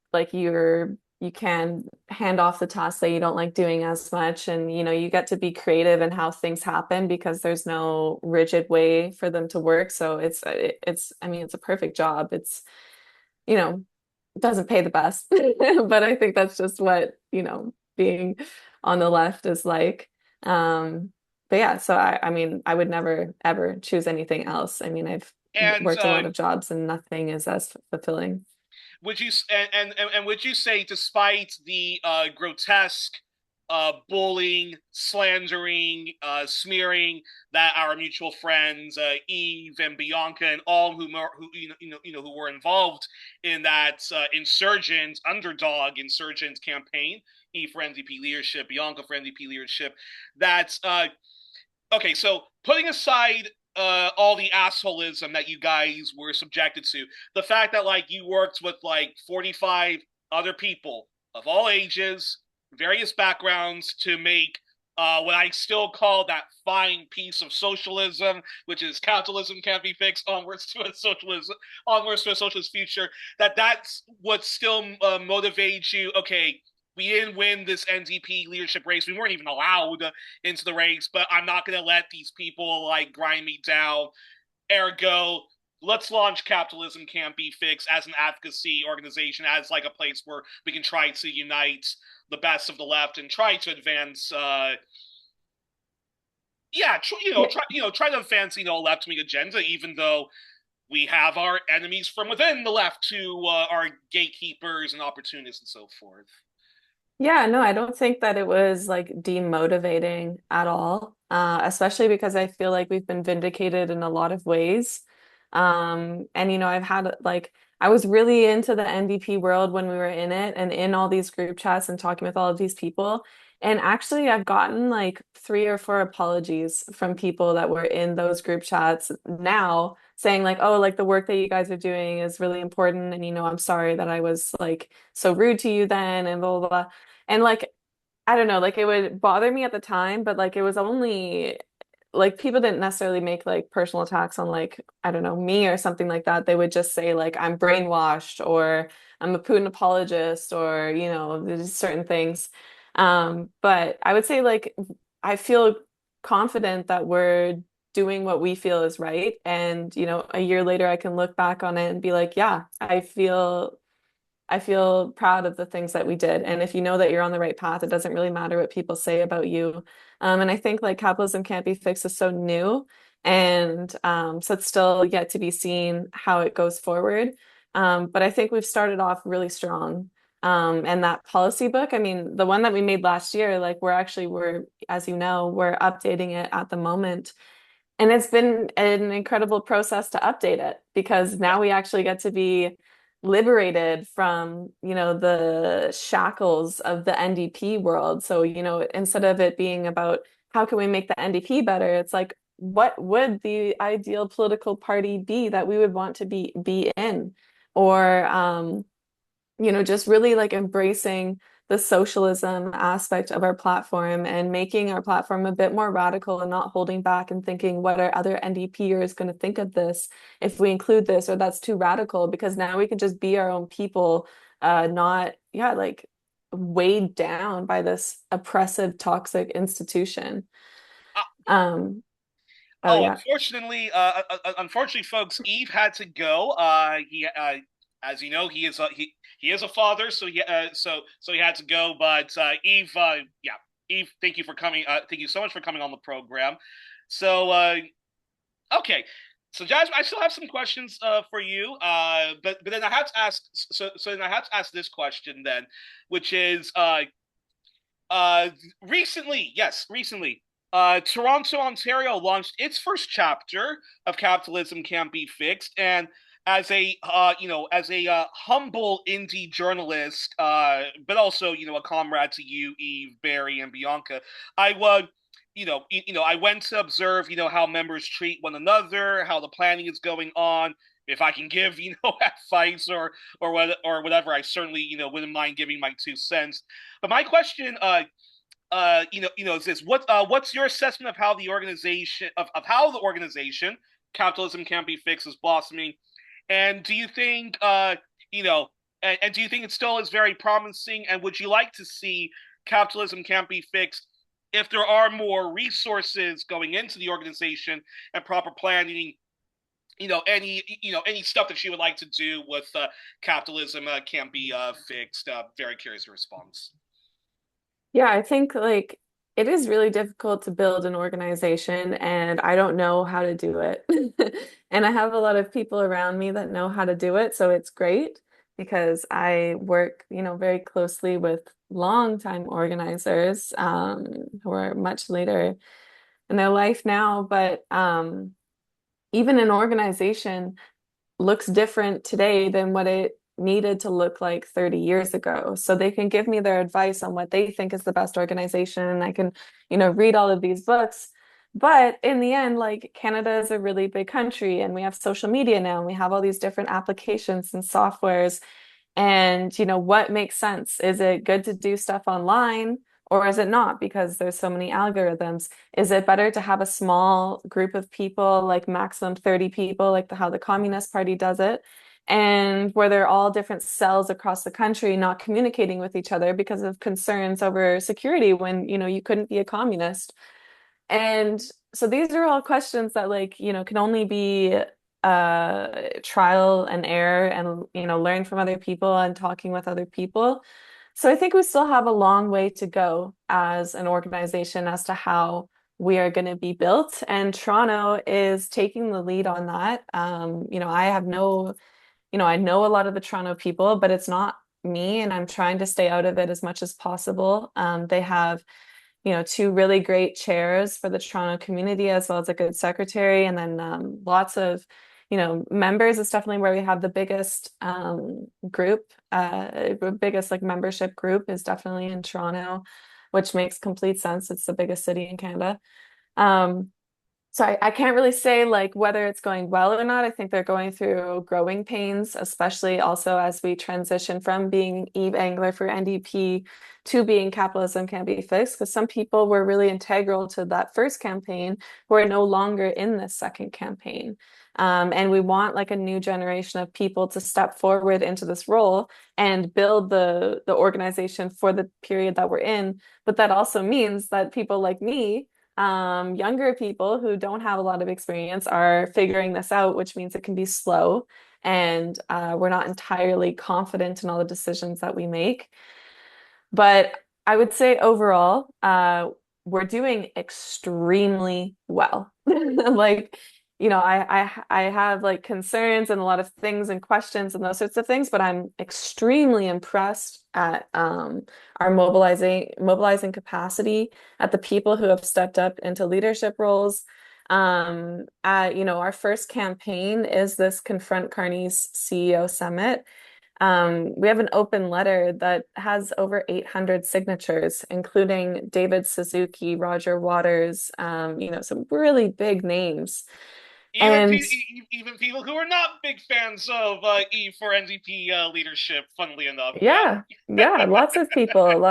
can hand off the tasks that you don't like doing as much, and you get to be creative in how things happen because there's no rigid way for them to work. So it's I mean, it's a perfect job. It's you know, doesn't pay the best. But I think that's just what, being on the left is like. But yeah, so I mean, I would never ever choose anything else. I mean, I've And worked a lot of jobs and nothing is as fulfilling. would you say, despite the grotesque bullying, slandering, smearing that our mutual friends Eve and Bianca and all who were involved in that insurgent campaign, Eve for NDP leadership, Bianca for NDP leadership, that okay, so putting aside all the assholism that you guys were subjected to, the fact that like you worked with like 45 other people of all ages, various backgrounds to make what I still call that fine piece of socialism, which is capitalism can't be fixed, onwards to a socialist future. That's what still motivates you. Okay, we didn't win this NDP leadership race. We weren't even allowed into the race, but I'm not going to let these people like grind me down. Ergo, let's launch Capitalism Can't Be Fixed as an advocacy organization, as like a place where we can try to unite the best of the left and try to advance yeah, Yeah. try to advance a left wing agenda, even though we have our enemies from within the left who are gatekeepers and opportunists and so forth. Yeah, no, I don't think that it was like demotivating at all, especially because I feel like we've been vindicated in a lot of ways. And I've had like I was really into the NDP world when we were in it and in all these group chats and talking with all of these people. And actually, I've gotten like 3 or 4 apologies from people that were in those group chats now saying like, oh, like the work that you guys are doing is really important. And I'm sorry that I was like so rude to you then and blah blah blah. And like, I don't know, like it would bother me at the time, but like it was only like people didn't necessarily make like personal attacks on like, I don't know, me or something like that. They would just say like I'm brainwashed or I'm a Putin apologist or, there's certain things. But I would say like I feel confident that we're doing what we feel is right. And, a year later I can look back on it and be like, yeah, I feel proud of the things that we did. And if you know that you're on the right path, it doesn't really matter what people say about you. And I think like capitalism can't be fixed is so new. And so it's still yet to be seen how it goes forward. But I think we've started off really strong. And that policy book, I mean, the one that we made last year, like as you know, we're updating it at the moment. And it's been an incredible process to update it because Yeah. now we actually get to be liberated from, the shackles of the NDP world. So, instead of it being about how can we make the NDP better, it's like, what would the ideal political party be that we would want to be in? Or just really like embracing the socialism aspect of our platform and making our platform a bit more radical and not holding back and thinking what are other NDPers going to think of this if we include this or that's too radical because now we can just be our own people, not like weighed down by this oppressive, toxic institution. Uh, Um, oh oh, yeah. unfortunately, folks, Eve had to go. As you know, he is a father, so he had to go. But Eve, yeah, Eve, thank you for coming. Thank you so much for coming on the program. So, okay. So, Jasmine, I still have some questions for you, but then I have to ask. So then I have to ask this question then, which is uh, recently, Toronto, Ontario launched its first chapter of Capitalism Can't Be Fixed, and as a humble indie journalist, but also a comrade to you, Eve, Barry, and Bianca, I was. I went to observe, how members treat one another, how the planning is going on. If I can give, advice or whatever, I certainly, wouldn't mind giving my 2 cents. But my question, is this: what's your assessment of how the organization Capitalism Can't Be Fixed is blossoming, and do you think, and do you think it still is very promising? And would you like to see Capitalism Can't Be Fixed if there are more resources going into the organization and proper planning? Any stuff that you would like to do with capitalism can't be fixed. Very curious your response. Yeah, I think like it is really difficult to build an organization and I don't know how to do it. And I have a lot of people around me that know how to do it, so it's great because I work, very closely with longtime organizers who are much later in their life now. But even an organization looks different today than what it needed to look like 30 years ago. So they can give me their advice on what they think is the best organization. And I can, read all of these books. But in the end, like Canada is a really big country and we have social media now and we have all these different applications and softwares. And, what makes sense? Is it good to do stuff online or is it not? Because there's so many algorithms. Is it better to have a small group of people, like maximum 30 people, like how the Communist Party does it, and where they're all different cells across the country not communicating with each other because of concerns over security when, you couldn't be a communist? And so these are all questions that like, can only be trial and error and, learn from other people and talking with other people. So I think we still have a long way to go as an organization as to how we are going to be built, and Toronto is taking the lead on that. I have no, I know a lot of the Toronto people, but it's not me, and I'm trying to stay out of it as much as possible. They have two really great chairs for the Toronto community, as well as a good secretary, and then lots of, members. It's definitely where we have the biggest group, biggest like membership group is definitely in Toronto, which makes complete sense. It's the biggest city in Canada. Um, so I can't really say like whether it's going well or not. I think they're going through growing pains, especially also as we transition from being Yves Engler for NDP to being Capitalism Can't Be Fixed, because some people were really integral to that first campaign who are no longer in this second campaign. And we want like a new generation of people to step forward into this role and build the organization for the period that we're in. But that also means that people like me, younger people who don't have a lot of experience are figuring this out, which means it can be slow, and we're not entirely confident in all the decisions that we make. But I would say overall, we're doing extremely well. Like, I have like concerns and a lot of things and questions and those sorts of things, but I'm extremely impressed at our mobilizing capacity, at the people who have stepped up into leadership roles. Our first campaign is this Confront Carney's CEO Summit. We have an open letter that has over 800 signatures, including David Suzuki, Roger Waters, some really big names. Even And even people who are not big fans of E for NDP leadership, funnily enough, yeah. yeah, yeah, lots of people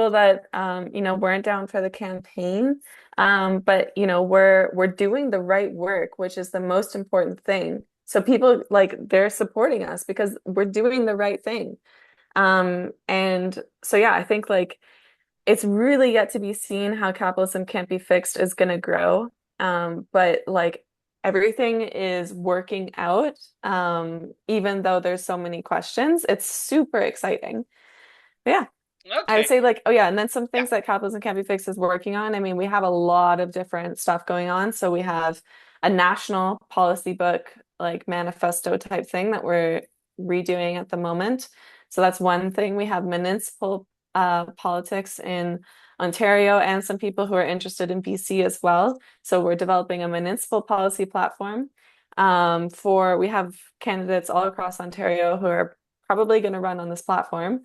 that weren't down for the campaign. But we're doing the right work, which is the most important thing. So people like they're supporting us because we're doing the right thing. And so yeah, I think like it's really yet to be seen how capitalism can't be fixed is going to grow. But like everything is working out, even though there's so many questions. It's super exciting. But yeah, I would Okay. say like, oh yeah, and then some Yeah. things that capitalism can't be fixed is working on. I mean, we have a lot of different stuff going on. So we have a national policy book, like manifesto type thing that we're redoing at the moment. So that's one thing. We have municipal politics in Ontario and some people who are interested in BC as well. So we're developing a municipal policy platform. We have candidates all across Ontario who are probably going to run on this platform.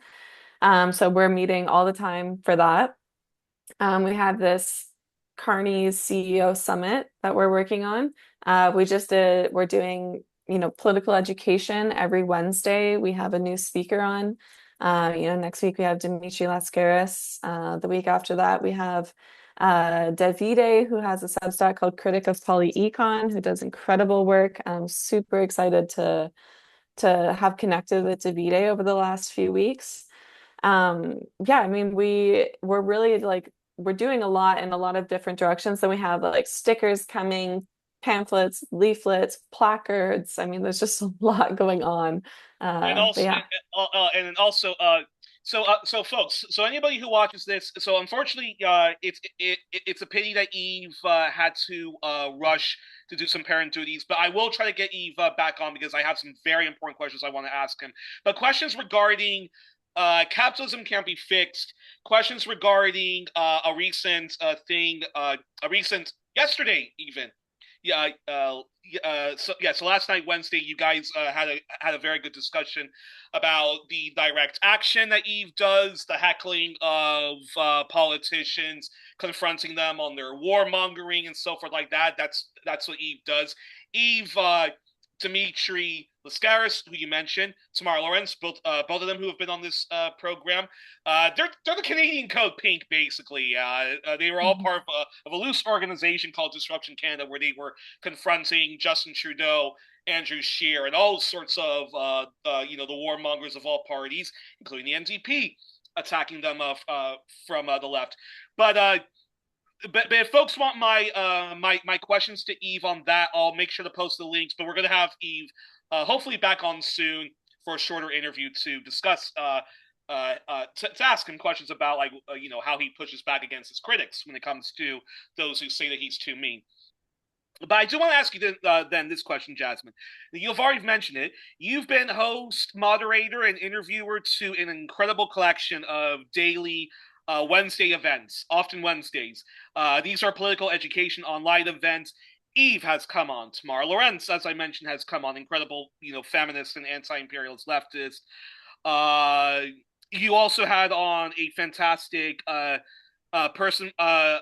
So we're meeting all the time for that. We have this Carney's CEO summit that we're working on. We're doing, political education every Wednesday. We have a new speaker on. Next week we have Dimitri Lascaris. The week after that we have Davide, who has a Substack called Critic of Poly-Econ, who does incredible work. I'm super excited to have connected with Davide over the last few weeks. Yeah, I mean, we're really like we're doing a lot in a lot of different directions. Then we have like stickers coming, pamphlets, leaflets, placards. I mean, there's just a lot going on. And But also, yeah. and also, so folks, so anybody who watches this, so unfortunately, it's a pity that Eve had to rush to do some parent duties, but I will try to get Eve back on because I have some very important questions I want to ask him. But questions regarding capitalism can't be fixed. Questions regarding a recent yesterday even. Yeah, so last night, Wednesday, you guys had a very good discussion about the direct action that Eve does, the heckling of politicians, confronting them on their warmongering and so forth like that. That's what Eve does. Eve, Dimitri Lascaris, who you mentioned, Tamara Lawrence, both of them who have been on this program. They're the Canadian Code Pink, basically. They were all Mhm. part of a loose organization called Disruption Canada, where they were confronting Justin Trudeau, Andrew Scheer, and all sorts of the warmongers of all parties, including the NDP, attacking them from the left. But but if folks want my questions to Eve on that, I'll make sure to post the links. But we're gonna have Eve hopefully back on soon for a shorter interview to discuss to ask him questions about like how he pushes back against his critics when it comes to those who say that he's too mean. But I do want to ask you then this question, Jasmine. You've already mentioned it. You've been host, moderator, and interviewer to an incredible collection of daily Wednesday events, often Wednesdays. These are political education online events. Eve has come on. Tamara Lawrence, as I mentioned, has come on. Incredible, feminist and anti-imperialist leftist. Uh, you also had on a fantastic person, a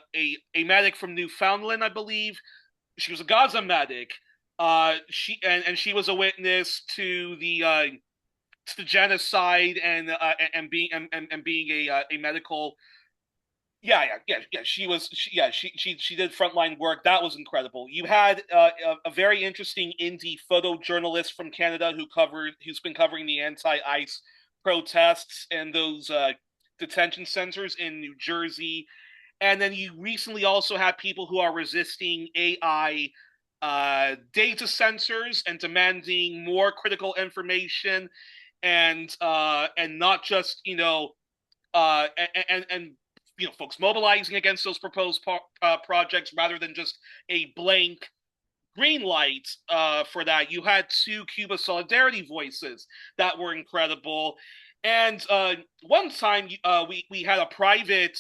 medic from Newfoundland, I believe. She was a Gaza medic. She was a witness to the genocide and being a medical. Yeah. She did frontline work. That was incredible. You had a very interesting indie photojournalist from Canada who's been covering the anti-ICE protests and those detention centers in New Jersey. And then you recently also had people who are resisting AI data censors and demanding more critical information and not just and folks mobilizing against those proposed projects rather than just a blank green light for that. You had two Cuba Solidarity voices that were incredible. And one time we had a private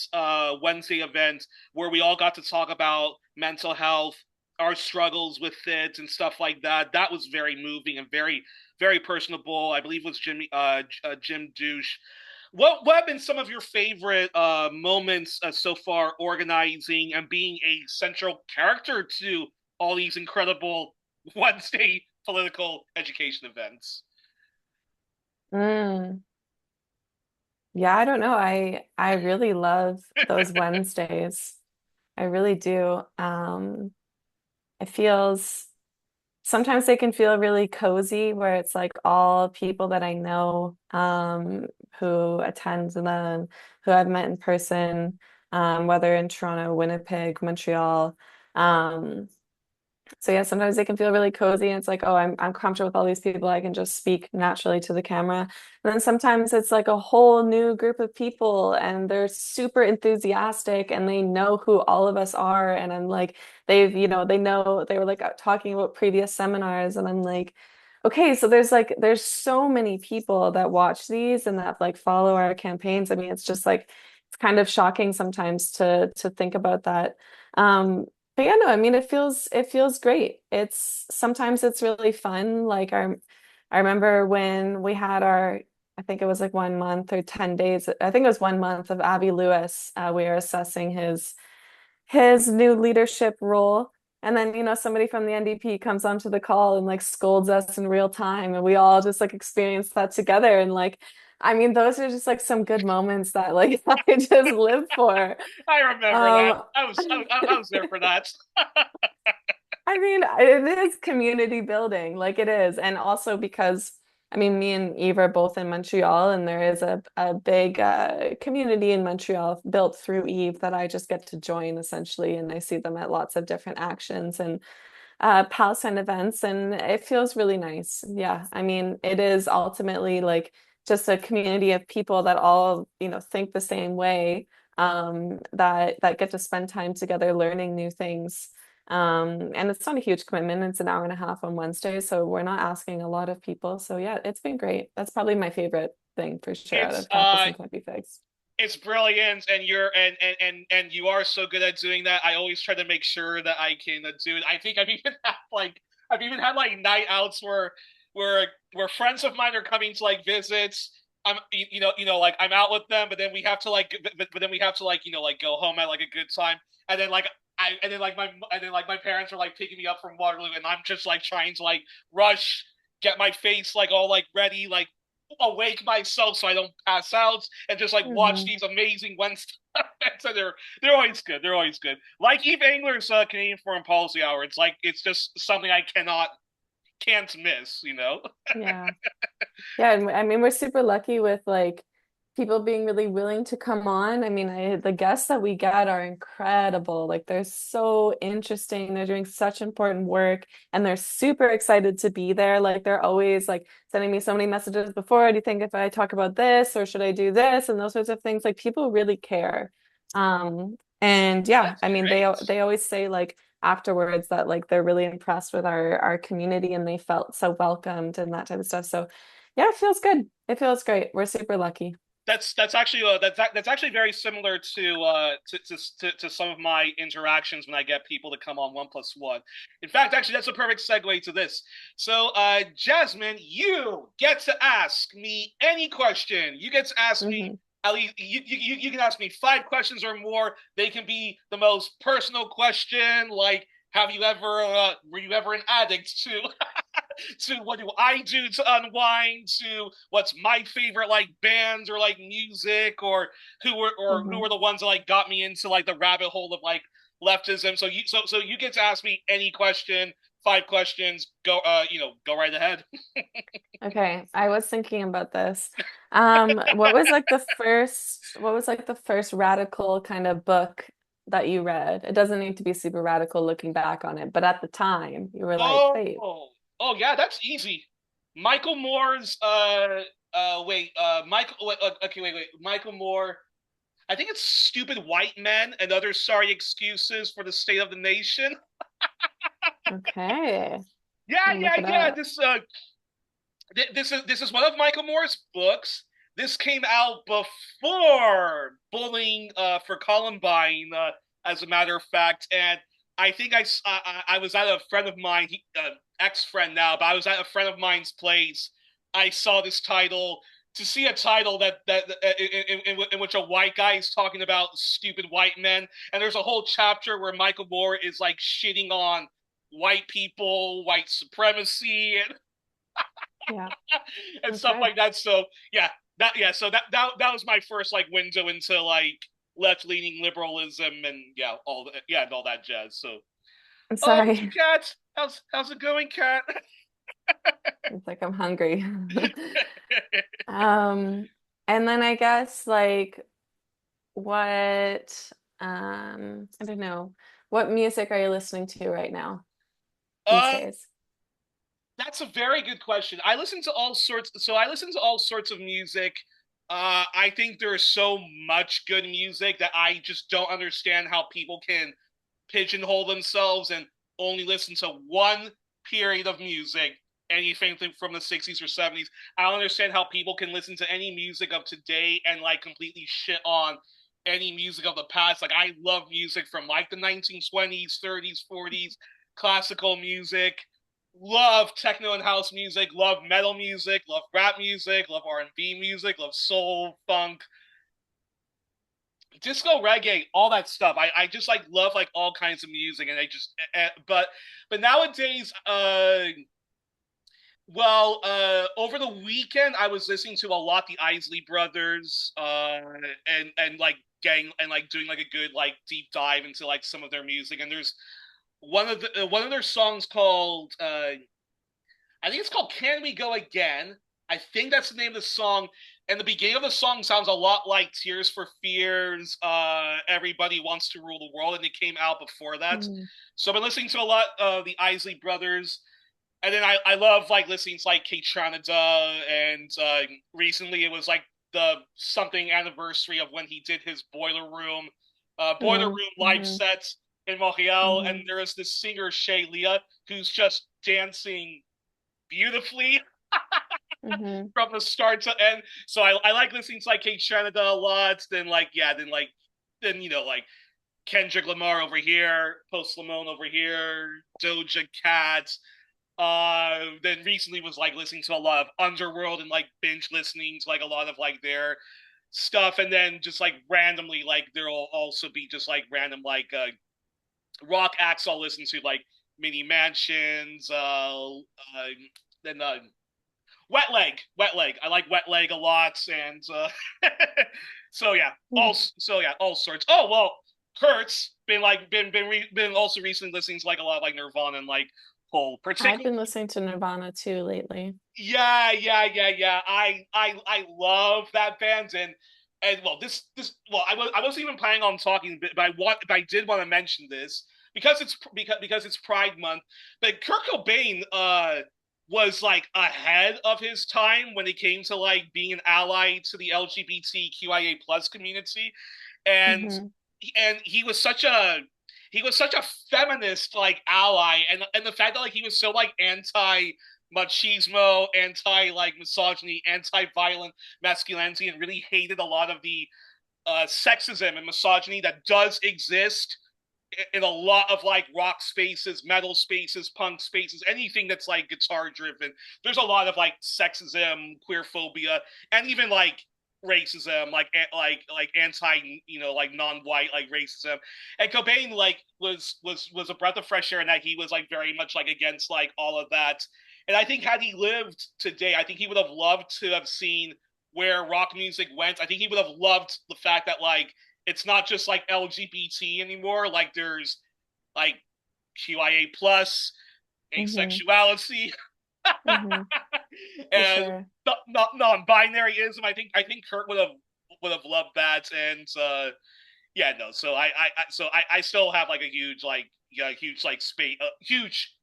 Wednesday event where we all got to talk about mental health, our struggles with it, and stuff like that. That was very moving and very, very personable. I believe it was Jim Douche. What have been some of your favorite moments so far organizing and being a central character to all these incredible Wednesday political education events? Mm. Yeah, I don't know. I really love those Wednesdays. I really do. It feels sometimes they can feel really cozy where it's like all people that I know who attend them, who I've met in person, whether in Toronto, Winnipeg, Montreal. Um, so yeah, sometimes they can feel really cozy and it's like, oh, I'm comfortable with all these people. I can just speak naturally to the camera. And then sometimes it's like a whole new group of people and they're super enthusiastic and they know who all of us are. And I'm like, they know they were like talking about previous seminars and I'm like, okay, so there's so many people that watch these and that like follow our campaigns. I mean, it's just like it's kind of shocking sometimes to think about that. But yeah, no, I mean it feels great. It's sometimes it's really fun. I remember when we had our I think it was like 1 month or 10 days. I think it was 1 month of Avi Lewis. We were assessing his new leadership role. And then, somebody from the NDP comes onto the call and like scolds us in real time. And we all just like experience that together. And like, I mean, those are just like some good moments that like I just live for. I remember that. Um, I was there for that. I mean, it is community building, like it is. And also because, I mean, me and Eve are both in Montreal, and there is a big community in Montreal built through Eve that I just get to join essentially. And I see them at lots of different actions and Palestine events, and it feels really nice. Yeah. I mean, it is ultimately like just a community of people that all, think the same way, that get to spend time together learning new things. And it's not a huge commitment. It's an hour and a half on Wednesday, so we're not asking a lot of people. So yeah, it's been great. That's probably my favorite thing for sure out It's of Capitalism Can't Be Fixed. it's brilliant, and you are so good at doing that. I always try to make sure that I can do it. I think I've even had like night outs where friends of mine are coming to like visits. Like I'm out with them, but then we have to like like go home at like a good time, and then like my parents are like picking me up from Waterloo, and I'm just like trying to like rush, get my face like all like ready, like awake myself so I don't pass out, and just like watch Hmm. these amazing Wednesday. So they're always good. They're always good. Like Yves Engler's Canadian Foreign Policy Hour. It's like it's just something I can't miss. Yeah. Yeah, and I mean we're super lucky with like people being really willing to come on. I mean, the guests that we get are incredible. Like they're so interesting. They're doing such important work and they're super excited to be there. Like they're always like sending me so many messages before. Do you think if I talk about this or should I do this and those sorts of things? Like people really care. And yeah, That's I mean great. they always say like afterwards that like they're really impressed with our community and they felt so welcomed and that type of stuff. So yeah, it feels good. It feels great. We're super lucky. That's actually that's actually very similar to some of my interactions when I get people to come on 1+1. In fact, actually, that's a perfect segue to this. So, Jasmine, you get to ask me any question. You get to ask me Hmm. at least you can ask me 5 questions or more. They can be the most personal question, like have you ever were you ever an addict to to what do I do to unwind, to what's my favorite like bands or like music, or who Hmm. were the ones that like got me into like the rabbit hole of like leftism. So you get to ask me any question, 5 questions. Go go right ahead. Okay, I was thinking about this. What was like the first radical kind of book that you read? It doesn't need to be super radical looking back on it, but at the time you were like, Oh wait, oh yeah, that's easy. Michael Moore's wait Michael wait, okay wait Michael Moore. I think it's Stupid White Men and Other Sorry Excuses for the State of the Nation. okay, Yeah, I'll look yeah, it yeah. up. This is one of Michael Moore's books. This came out before Bullying for Columbine, as a matter of fact. And I think I was at a friend of mine, ex friend now, but I was at a friend of mine's place. I saw this title. To see a title in which a white guy is talking about stupid white men, and there's a whole chapter where Michael Moore is like shitting on white people, white supremacy, Yeah, and stuff okay. like that. So so that was my first like window into like left leaning liberalism and and all that jazz. So I'm hey sorry. Kat, how's it going, Kat? It's like I'm hungry. Um, and then I guess like what I don't know, what music are you listening to right now these uh days? that's a very good question. I listen to all sorts of music. I think there is so much good music that I just don't understand how people can pigeonhole themselves and only listen to one period of music, anything from the 60s or 70s. I don't understand how people can listen to any music of today and like completely shit on any music of the past. Like I love music from like the 1920s, 30s, 40s, classical music. Love techno and house music, love metal music, love rap music, love R&B music, love soul, funk, disco, reggae, all that stuff. I just like love like all kinds of music, and I just but nowadays, over the weekend I was listening to a lot the Isley Brothers, and like getting and like doing like a good like deep dive into like some of their music, and there's one of their songs called I think it's called Can We Go Again? I think that's the name of the song. And the beginning of the song sounds a lot like Tears for Fears, Everybody Wants to Rule the World, and it came out before that. Mm, So I've been listening to a lot of the Isley Brothers. And then I love like listening to like Kate Tranada, and recently it was like the something anniversary of when he did his Boiler mm, Room live hmm. set in Montreal, and Hmm. there is this singer Shay Leah who's just dancing beautifully Hmm. from the start to end. So I like listening to like Kate Shanahan a lot. Then like Kendrick Lamar over here, Post Lamone over here, Doja Cat. Then recently was like listening to a lot of Underworld and like binge listening to like a lot of like their stuff, and then just like randomly like there'll also be just like random like rock acts I'll listen to like Mini Mansions, then Wet Leg. I like Wet Leg a lot, and all sorts. Oh well, Kurt's been also recently listening to like a lot of like Nirvana and like pull, I've particularly. been listening to Nirvana too lately. Yeah, yeah, yeah, yeah. I love that band, and well, well, I wasn't even planning on talking, but I did want to mention this because it's Pride Month. But Kurt Cobain was like ahead of his time when it came to like being an ally to the LGBTQIA plus community, and Hmm. he was such a feminist like ally, and the fact that like he was so like anti machismo, anti like misogyny, anti violent masculinity, and really hated a lot of the sexism and misogyny that does exist in a lot of like rock spaces, metal spaces, punk spaces, anything that's like guitar driven. There's a lot of like sexism, queer phobia, and even like racism, like anti, like non-white like racism. And Cobain like was a breath of fresh air in that he was like very much like against like all of that. And I think had he lived today, I think he would have loved to have seen where rock music went. I think he would have loved the fact that like it's not just like LGBT anymore. Like there's like QIA plus, Hmm. asexuality, Hmm. For and sure. non-binaryism. I think Kurt would have loved that, and yeah, no. So I still have like a huge like yeah huge like space huge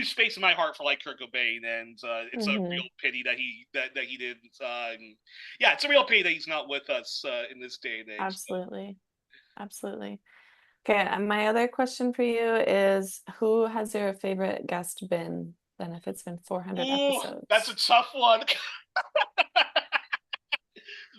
space in my heart for like Kurt Cobain, and it's a Hmm. real pity that he didn't. Yeah, it's a real pity that he's not with us in this day and age. Absolutely. Absolutely. Okay, and my other question for you is who has your favorite guest been then if it's been 400 Ooh, that's a episodes? tough one.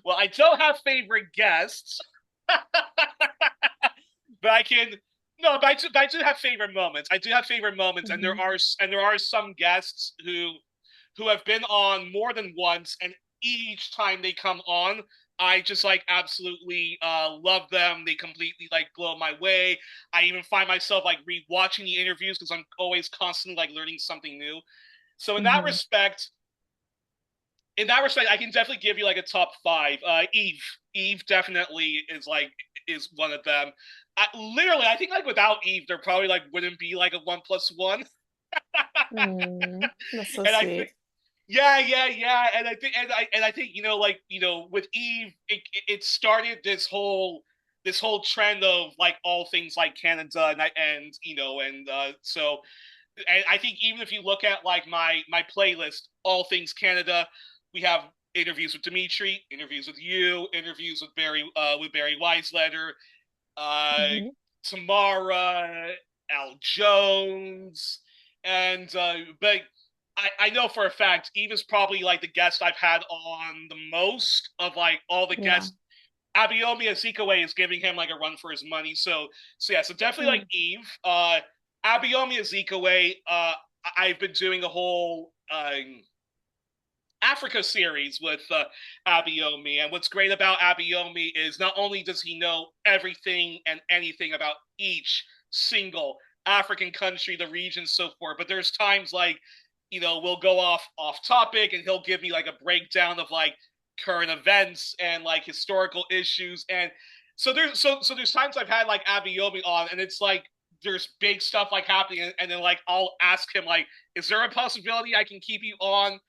Well, I don't have favorite guests, but I can. No, but I do have favorite moments. I do have favorite moments, and Hmm. there are some guests who have been on more than once, and each time they come on, I just like absolutely love them. They completely like blow my way. I even find myself like rewatching the interviews because I'm always constantly like learning something new. So Hmm. in that respect, I can definitely give you like a top five. Eve definitely is one of them. Literally, I think like without Eve, there probably like wouldn't be like a 1+1. Mm, that's so And I think sweet. yeah, yeah, yeah, and I think like with Eve, it started this whole trend of like all things like Canada and and so and I think even if you look at like my playlist, all things Canada, we have interviews with Dimitri, interviews with you, interviews with Barry Weisletter, uh, Hmm. Tamara, Al Jones, and but I know for a fact Eve is probably like the guest I've had on the most of like all the Yeah. guests. Abiomi Ezekwe is giving him like a run for his money. So yeah, so definitely like Mm. Eve. Abiomi Ezekwe, I've been doing a whole Africa series with Abiomi. And what's great about Abiomi is not only does he know everything and anything about each single African country, the region, so forth, but there's times like, we'll go off topic and he'll give me like a breakdown of like current events and like historical issues. And so there's times I've had like Abiomi on and it's like there's big stuff like happening and then like I'll ask him like, is there a possibility I can keep you on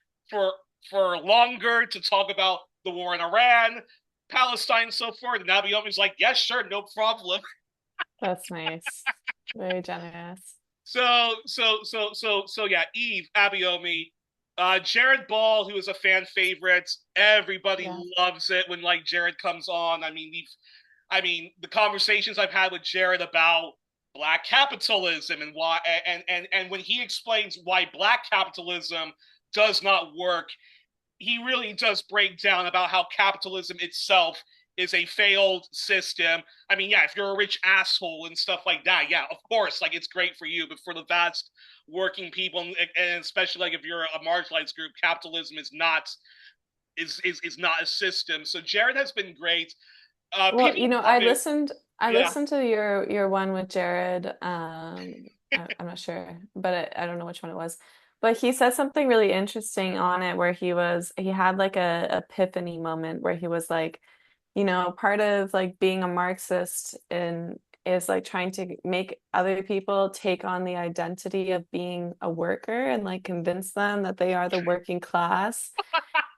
for longer to talk about the war in Iran, Palestine, so forth. And Abiomi's like, yes, sure, no problem. That's nice. Very generous. So yeah, Eve, Abiomi, Jared Ball, who is a fan favorite. Everybody Yeah. loves it when like Jared comes on. I mean, the conversations I've had with Jared about black capitalism and why and when he explains why black capitalism does not work, he really does break down about how capitalism itself is a failed system. I mean, yeah, if you're a rich asshole and stuff like that, yeah, of course, like it's great for you, but for the vast working people, and especially like if you're a marginalized group, capitalism is not a system. So Jared has been great. Well, People love it. I Yeah. listened to your one with Jared. I'm not sure, but I don't know which one it was. But he said something really interesting on it where he had like a epiphany moment where he was like, part of like being a Marxist is like trying to make other people take on the identity of being a worker and like convince them that they are the working class.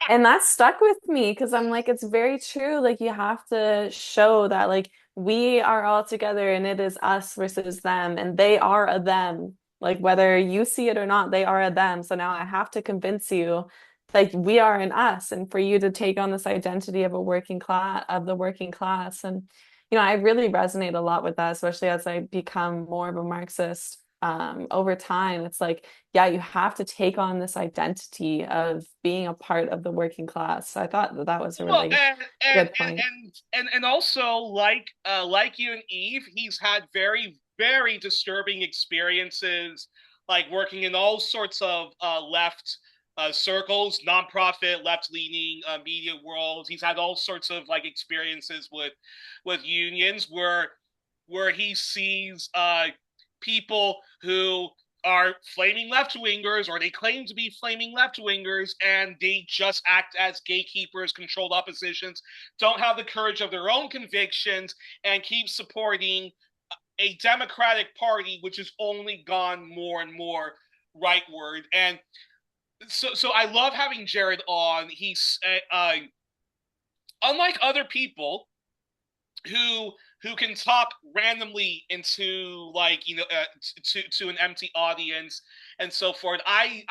And that stuck with me because I'm like, it's very true. Like, you have to show that, like, we are all together and it is us versus them, and they are a them. Like, whether you see it or not, they are a them. So now I have to convince you, like, we are an us, and for you to take on this identity of a working class, of the working class. And, I really resonate a lot with that, especially as I become more of a Marxist over time. It's like, yeah, you have to take on this identity of being a part of the working class. So I thought that that was a Well, really good point. and also like you and Eve, he's had very very disturbing experiences, like working in all sorts of left circles, nonprofit, left leaning media worlds. He's had all sorts of like experiences with unions where he sees people who are flaming left wingers, or they claim to be flaming left wingers, and they just act as gatekeepers, controlled oppositions, don't have the courage of their own convictions, and keep supporting a Democratic Party which has only gone more and more rightward. And so I love having Jared on. He's unlike other people who who can talk randomly into like to an empty audience and so forth. I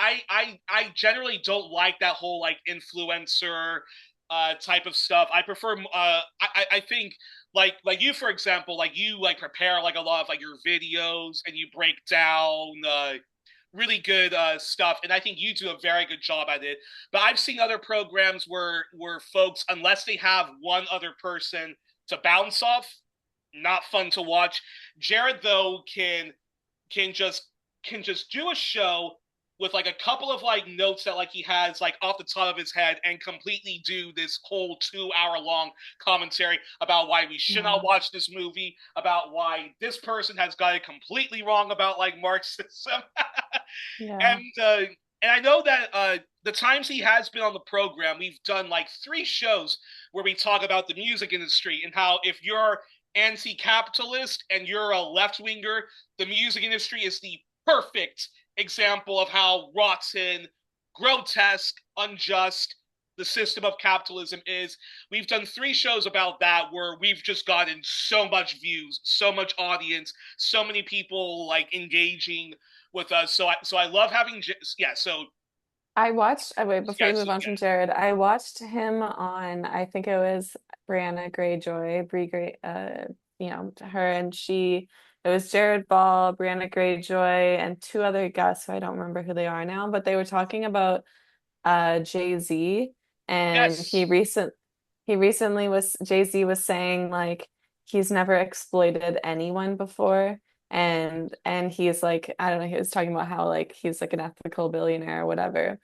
generally don't like that whole like influencer type of stuff. I prefer I think like you, for example, like you like prepare like a lot of like your videos and you break down really good stuff, and I think you do a very good job at it. But I've seen other programs where folks, unless they have one other person to bounce off, not fun to watch. Jared though can just can just do a show with like a couple of like notes that like he has like off the top of his head, and completely do this whole 2 hour long commentary about why we should not Yeah. watch this movie, about why this person has got it completely wrong about like Marxism. Yeah. And I know that the times he has been on the program, we've done like 3 shows where we talk about the music industry and how if you're anti-capitalist and you're a left winger, the music industry is the perfect example of how rotten, grotesque, unjust the system of capitalism is. We've done 3 shows about that where we've just gotten so much views, so much audience, so many people like engaging with us. So I love having yeah. So I watched, wait, before yeah, you move on yeah. from Jared, I watched him on, I think it was Brianna Greyjoy, Brie Grey, her, and it was Jared Ball, Brianna Greyjoy, and 2 other guests, so I don't remember who they are now, but they were talking about Jay-Z, and Yes. he recently was Jay-Z was saying like he's never exploited anyone before, and he's like, I don't know, he was talking about how like he's like an ethical billionaire or whatever.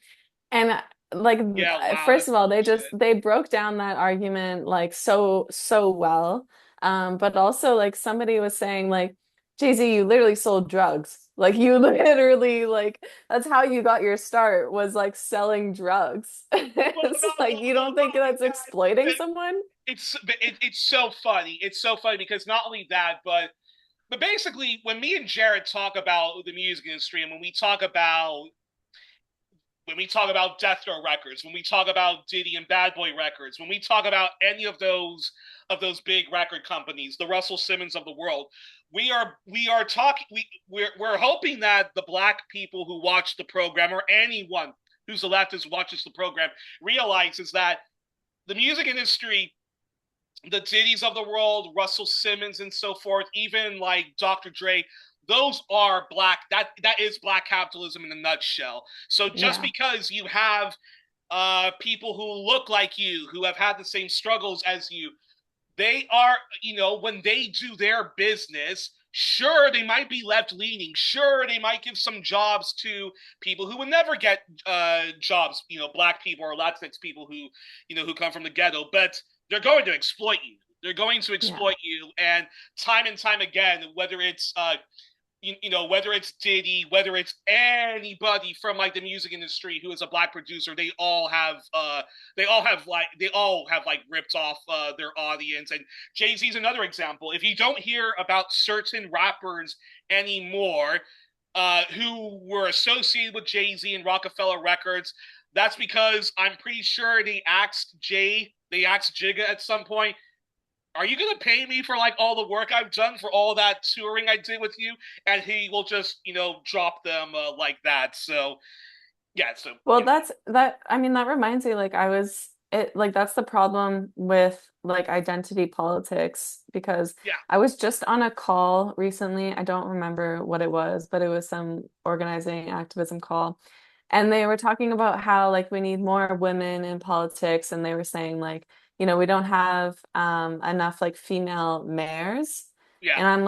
And like, Yeah. Wow. first That's of all, bullshit. they broke down that argument like so well. But also like somebody was saying like, Jay-Z, you literally sold drugs. Like, you literally like that's how you got your start, was like selling drugs. Well, It's no, like, well, you well, don't not think only that's that, exploiting but someone? it's so funny. It's so funny because not only that, but basically, when me and Jared talk about the music industry, and when we talk about Death Row Records, when we talk about Diddy and Bad Boy Records, when we talk about any of those big record companies, the Russell Simmons of the world, we are talking we're hoping that the black people who watch the program, or anyone who's a leftist watches the program, realizes that the music industry, the Diddy's of the world, Russell Simmons and so forth, even like Dr. Dre, those are black. That is black capitalism in a nutshell. So just Yeah. because you have people who look like you, who have had the same struggles as you, they are, when they do their business, sure, they might be left leaning. Sure, they might give some jobs to people who would never get jobs, black people or Latinx people who come from the ghetto, but they're going to exploit you. They're going to Yeah. exploit you. And time again, whether it's whether it's Diddy, whether it's anybody from like the music industry who is a black producer, they all have like ripped off their audience. And Jay-Z's another example. If you don't hear about certain rappers anymore who were associated with Jay-Z and Rockefeller Records, that's because I'm pretty sure they asked Jigga at some point, are you going to pay me for like all the work I've done for all that touring I did with you? And he will just, drop them like that. So, yeah. So, Well, I mean, that reminds me, like, that's the problem with like identity politics because yeah, I was just on a call recently. I don't remember what it was, but it was some organizing activism call. And they were talking about how like we need more women in politics, and they were saying like, we don't have enough like female mayors. yeah. And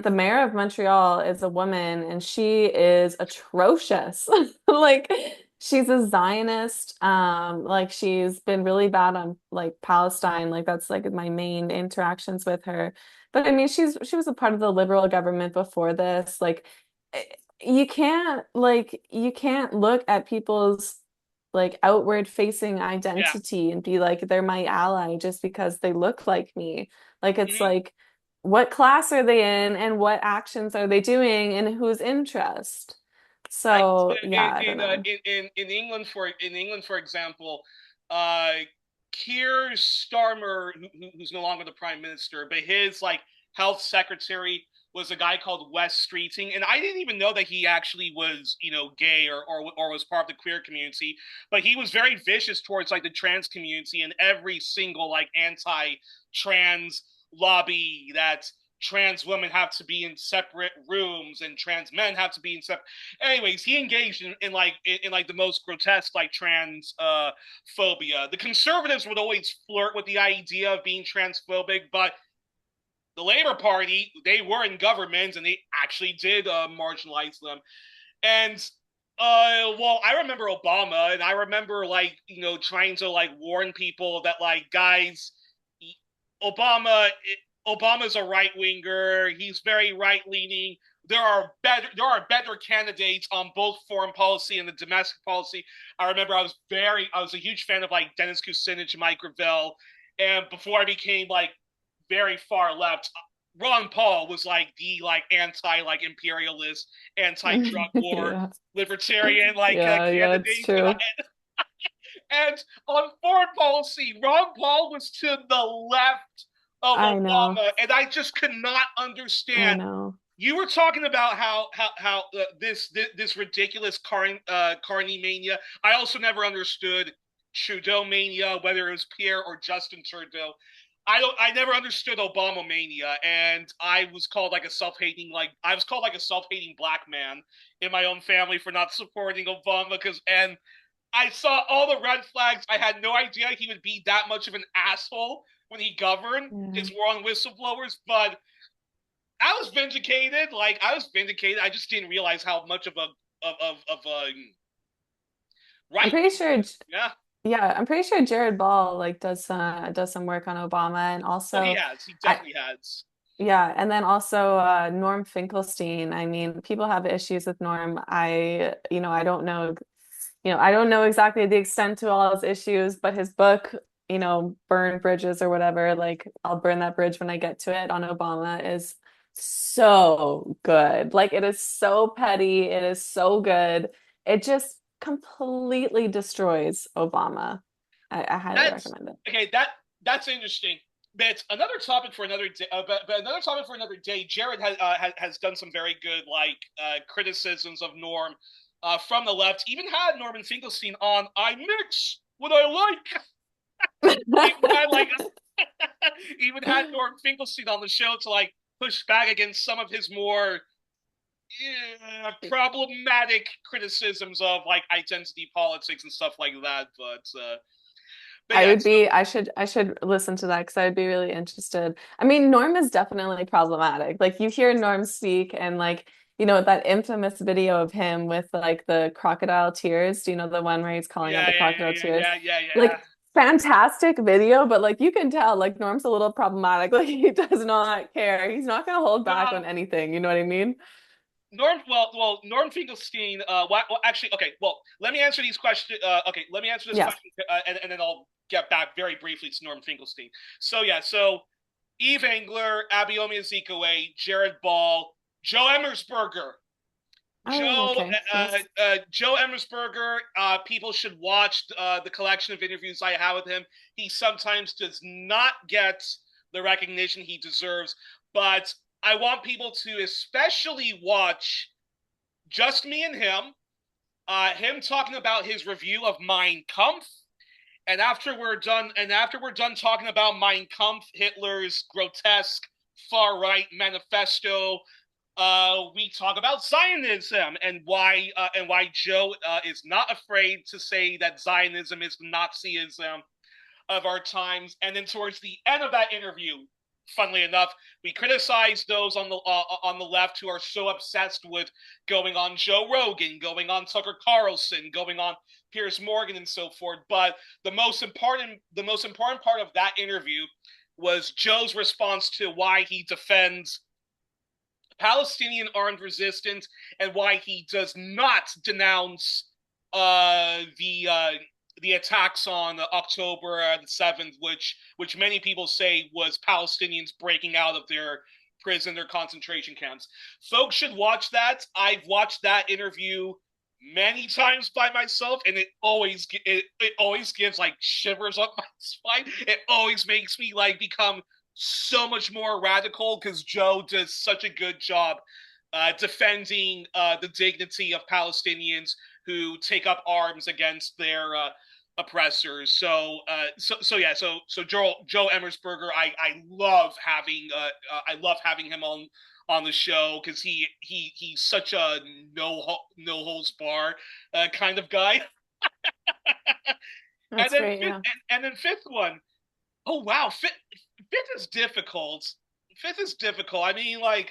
the mayor of Montreal is a woman and she is atrocious. Like she's a Zionist. Like she's been really bad on like Palestine. Like that's like my main interactions with her. But I mean, she was a part of the liberal government before this. Like eh, you can't look at people's like outward facing Yeah. identity and be like they're my ally just because they look like me. Like it's Mm-hmm. like what class are they in and what actions are they doing and whose interest? Like So yeah, I don't know. in England for example, uh, Keir Starmer, who's no longer the prime minister, but his like health secretary was a guy called Wes Streeting, and I didn't even know that he actually was gay or was part of the queer community, but he was very vicious towards like the trans community and every single like anti-trans lobby that trans women have to be in separate rooms and trans men have to be in separate. Anyways, he engaged in like the most grotesque like trans phobia. The conservatives would always flirt with the idea of being transphobic, but the Labor Party, they were in government and they actually did marginalize them. And well, I remember Obama, and I remember like trying to like warn people that like guys, Obama Obama's a right winger. He's very right leaning. There are better candidates on both foreign policy and the domestic policy. I remember I was a huge fan of like Dennis Kucinich and Mike Gravel, and before I became like very far left, Ron Paul was like the like anti like imperialist, anti drug war, Yeah. libertarian like Yeah, it's candidate. true. And on foreign policy, Ron Paul was to the left of I know. Obama, and I just could not I understand. know. You were talking about how this ridiculous Carney mania. I also never understood Trudeau mania, whether it was Pierre or Justin Trudeau. I never understood Obama mania, and I was called like a self hating black man in my own family for not supporting Obama because and I saw all the red flags. I had no idea he would be that much of an asshole when he governed Yeah. his war on whistleblowers, but I was vindicated. Like I was vindicated. I just didn't realize how much of a I'm right pretty wing he sure is. Yeah. Yeah, I'm pretty sure Jared Ball like does some work on Obama and Oh, he also has. He I definitely has. yeah, and then also Norm Finkelstein. I mean, people have issues with Norm. I don't know exactly the extent to all his issues, but his book, Burn Bridges or whatever, like I'll burn that bridge when I get to it on Obama is so good. Like it is so petty, it is so good. It just completely destroys Obama. I highly That's recommend it. okay. That's interesting. But another topic for another day. But another topic for another day. Jared has done some very good like criticisms of Norm from the left. Even had Norman Finkelstein on. I mix what I like. Even had like even had Norman Finkelstein on the show to like push back against some of his more problematic criticisms of like identity politics and stuff like that. But yeah, so I should listen to that because I'd be really interested. I mean, Norm is definitely problematic. Like you hear Norm speak and like, that infamous video of him with like the crocodile tears. Do you know the one where he's calling out yeah, the yeah, yeah, crocodile yeah, tears? yeah, yeah, Like yeah. fantastic video, but like you can tell, like Norm's a little problematic. Like he does not care. He's not gonna hold back on Well, anything. You know what I mean? Norm Finkelstein. Actually, okay. Well, let me answer these questions. Okay, let me answer this Yes. question, and then I'll get back very briefly to Norm Finkelstein. So yeah, so Yves Engler, Abiomi Ezekwe, Jared Ball, Joe Emmersberger. Oh, okay. Yes. Joe Emmersberger. People should watch the collection of interviews I have with him. He sometimes does not get the recognition he deserves, but I want people to especially watch Just Me and him talking about his review of Mein Kampf. After we're done talking about Mein Kampf, Hitler's grotesque far right manifesto, we talk about Zionism and why Joe is not afraid to say that Zionism is Nazism of our times. And then towards the end of that interview, funnily enough, we criticize those on the left who are so obsessed with going on Joe Rogan, going on Tucker Carlson, going on Piers Morgan, and so forth. But the most important part of that interview was Joe's response to why he defends Palestinian armed resistance and why he does not denounce the attacks on October the 7th, which many people say was Palestinians breaking out of their prison, their concentration camps. Folks should watch that. I've watched that interview many times by myself, and it always gives like shivers up my spine. It always makes me like become so much more radical because Joe does such a good job defending the dignity of Palestinians who take up arms against their oppressors. So Joe Emmersberger, I love having him on the show because he's such a no holds bar kind of guy. and That's then great. fifth, Yeah. and then fifth one, oh wow, fifth is difficult. Fifth is difficult. I mean, like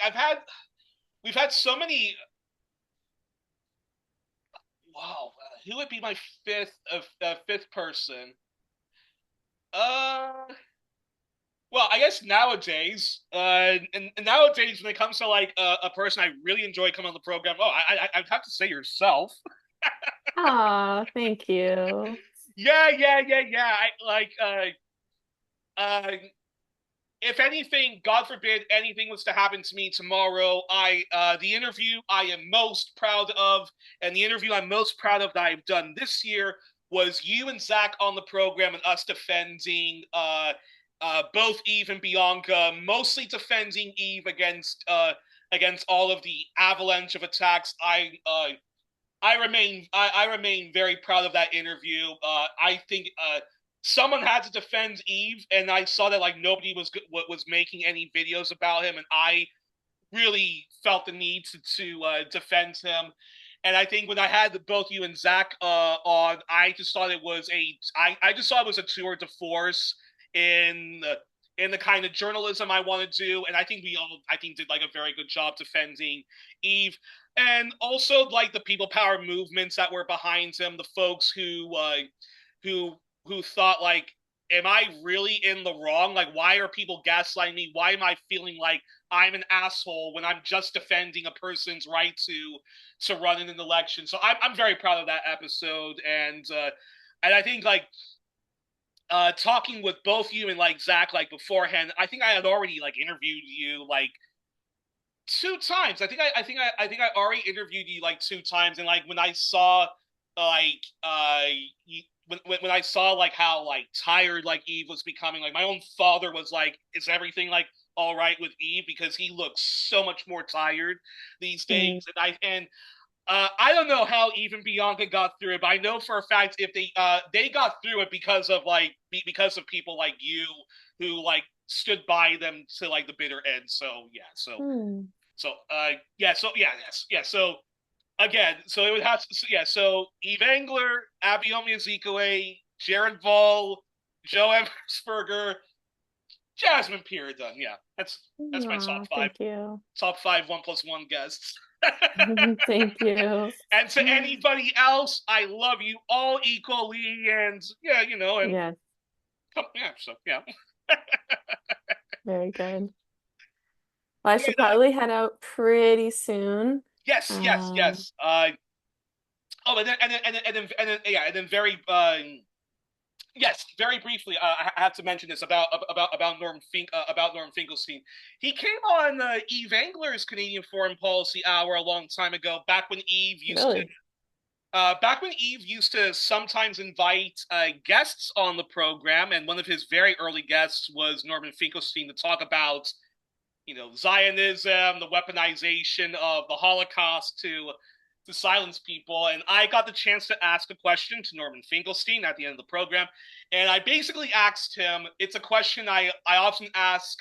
we've had so many. Wow, who would be my fifth person? Uh, well, I guess nowadays, and nowadays when it comes to like a person I really enjoy coming on the program, I'd have to say yourself. Oh, thank you. Yeah. Uh, if anything, God forbid anything was to happen to me tomorrow, the interview I am most proud of, and the interview I'm most proud of that I've done this year was you and Zach on the program and us defending both Eve and Bianca, mostly defending Eve against all of the avalanche of attacks. I remain very proud of that interview. I think someone had to defend Eve, and I saw that like nobody was making any videos about him, and I really felt the need to defend him. And I think when I had both you and Zach on, I just thought it was a tour de force in in the kind of journalism I want to do, and I think we all did like a very good job defending Eve, and also like the people power movements that were behind him, the folks who who thought like, am I really in the wrong? Like, why are people gaslighting me? Why am I feeling like I'm an asshole when I'm just defending a person's right to run in an election? So I'm very proud of that episode, and I think like talking with both you and like Zach like beforehand, I think I had already like interviewed you like two times. I think I already interviewed you like two times, and like when I saw like you, when I saw like how like tired like Eve was becoming, like my own father was like, "Is everything like all right with Eve?" Because he looks so much more tired these days, Mm. I don't know how even Bianca got through it, but I know for a fact if they got through it because of because of people like you who like stood by them to like the bitter end. So yeah, Hmm. so again, so it would have to so Yves Engler, Abiomi Ezekwe, Jared Ball, Joe Eversberger, Jasmine Peardon. Yeah, that's my Aw, thank you. top five 1+1 guests. Thank you. And to anybody else, I love you all equally, and yeah, you know, and Yes. Yeah, so yeah. Very good. Well, I But, should probably head out pretty soon. yes, yes, Um, yes. Oh, yeah, and then yes, very briefly, I have to mention this about Norman Finkelstein. He came on Yves Engler's Canadian Foreign Policy Hour a long time ago, really? back when Eve used to sometimes invite guests on the program, and one of his very early guests was Norman Finkelstein to talk about, Zionism, the weaponization of the Holocaust to silence people. And I got the chance to ask a question to Norman Finkelstein at the end of the program, and I basically asked him. It's a question I often ask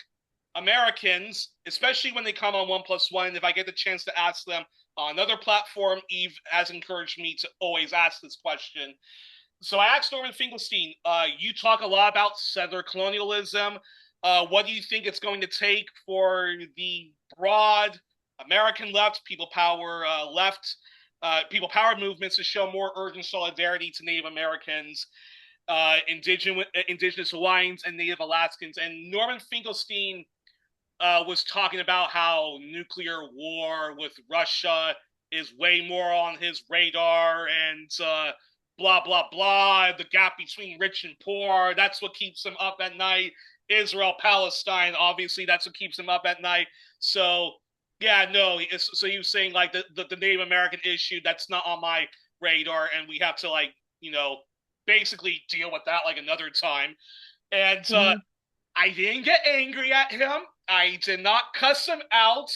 Americans, especially when they come on 1+1. If I get the chance to ask them on another platform, Eve has encouraged me to always ask this question. So I asked Norman Finkelstein, you talk a lot about settler colonialism. What do you think it's going to take for the broad American left, people power movements to show more urgent solidarity to Native Americans, indigenous Hawaiians, and Native Alaskans? And Norman Finkelstein was talking about how nuclear war with Russia is way more on his radar, and blah blah blah. The gap between rich and poor, that's what keeps him up at night. Israel, Palestine, obviously that's what keeps him up at night. So yeah, no. So he was saying like the Native American issue, that's not on my radar, and we have to like basically deal with that like another time. And Mhm. I didn't get angry at him. I did not cuss him out.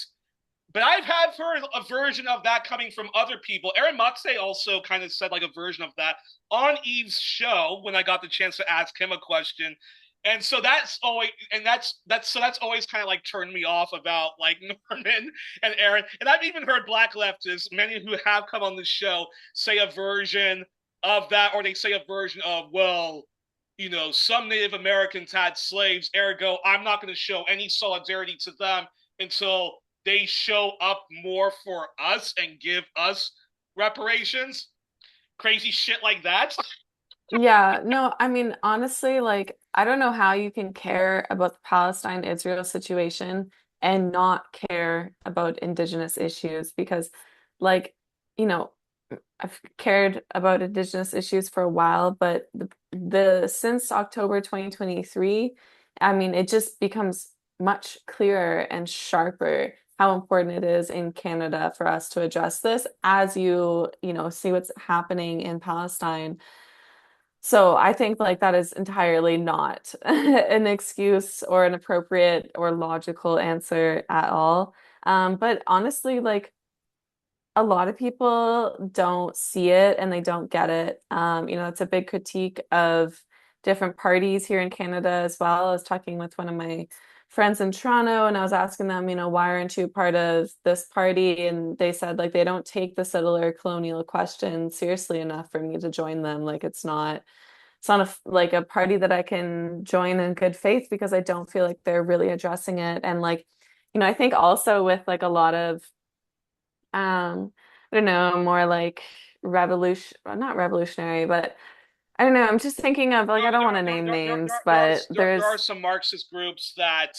But I've had heard a version of that coming from other people. Aaron Matze also kind of said like a version of that on Eve's show when I got the chance to ask him a question. And so that's always kind of like turned me off about like Norman and Aaron. And I've even heard black leftists, many who have come on the show, say a version of that, or they say a version of, well, some Native Americans had slaves, ergo, I'm not going to show any solidarity to them until they show up more for us and give us reparations. Crazy shit like that. Yeah, no, I mean, honestly, like, I don't know how you can care about the Palestine-Israel situation and not care about Indigenous issues because, like, you know, I've cared about Indigenous issues for a while, but since October 2023, I mean, it just becomes much clearer and sharper how important it is in Canada for us to address this as see what's happening in Palestine. So I think like that is entirely not an excuse or an appropriate or logical answer at all. But honestly, like a lot of people don't see it and they don't get it. It's a big critique of different parties here in Canada as well. I was talking with one of my friends in Toronto and I was asking them, why aren't you part of this party? And they said like they don't take the settler colonial question seriously enough for me to join them. Like it's not like a party that I can join in good faith because I don't feel like they're really addressing it. And like, I think also with like a lot of I don't know, more like not revolutionary, but I don't know. I'm just thinking of like I don't want to name names, but There are there's some Marxist groups that,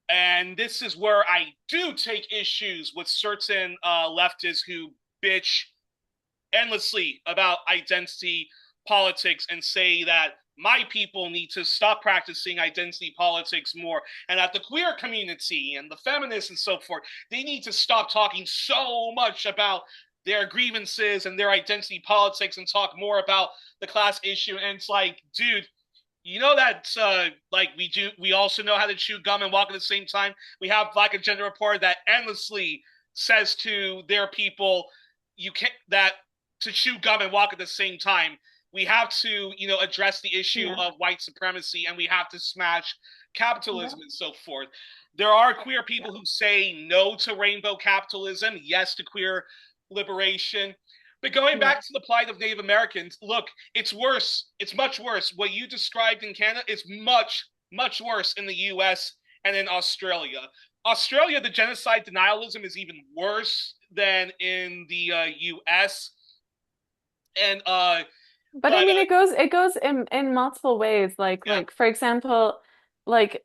and this is where I do take issues with certain leftists who bitch endlessly about identity politics and say that my people need to stop practicing identity politics more, and that the queer community and the feminists and so forth, they need to stop talking so much about their grievances and their identity politics and talk more about the class issue. And it's like, dude, that like we also know how to chew gum and walk at the same time. We have Black Agenda Report that endlessly says to their people, you can't that to chew gum and walk at the same time. We have to, address the issue yeah, of white supremacy, and we have to smash yeah, capitalism and so forth. There are queer yeah, people who say no to rainbow capitalism, yes to queer liberation. But going yeah, back to the plight of Native Americans, look, it's worse. It's much worse. What you described in Canada is much, much worse in the US and in Australia. Australia, the genocide denialism is even worse than in the US. And But I But mean, it goes in multiple ways. yeah. For example, like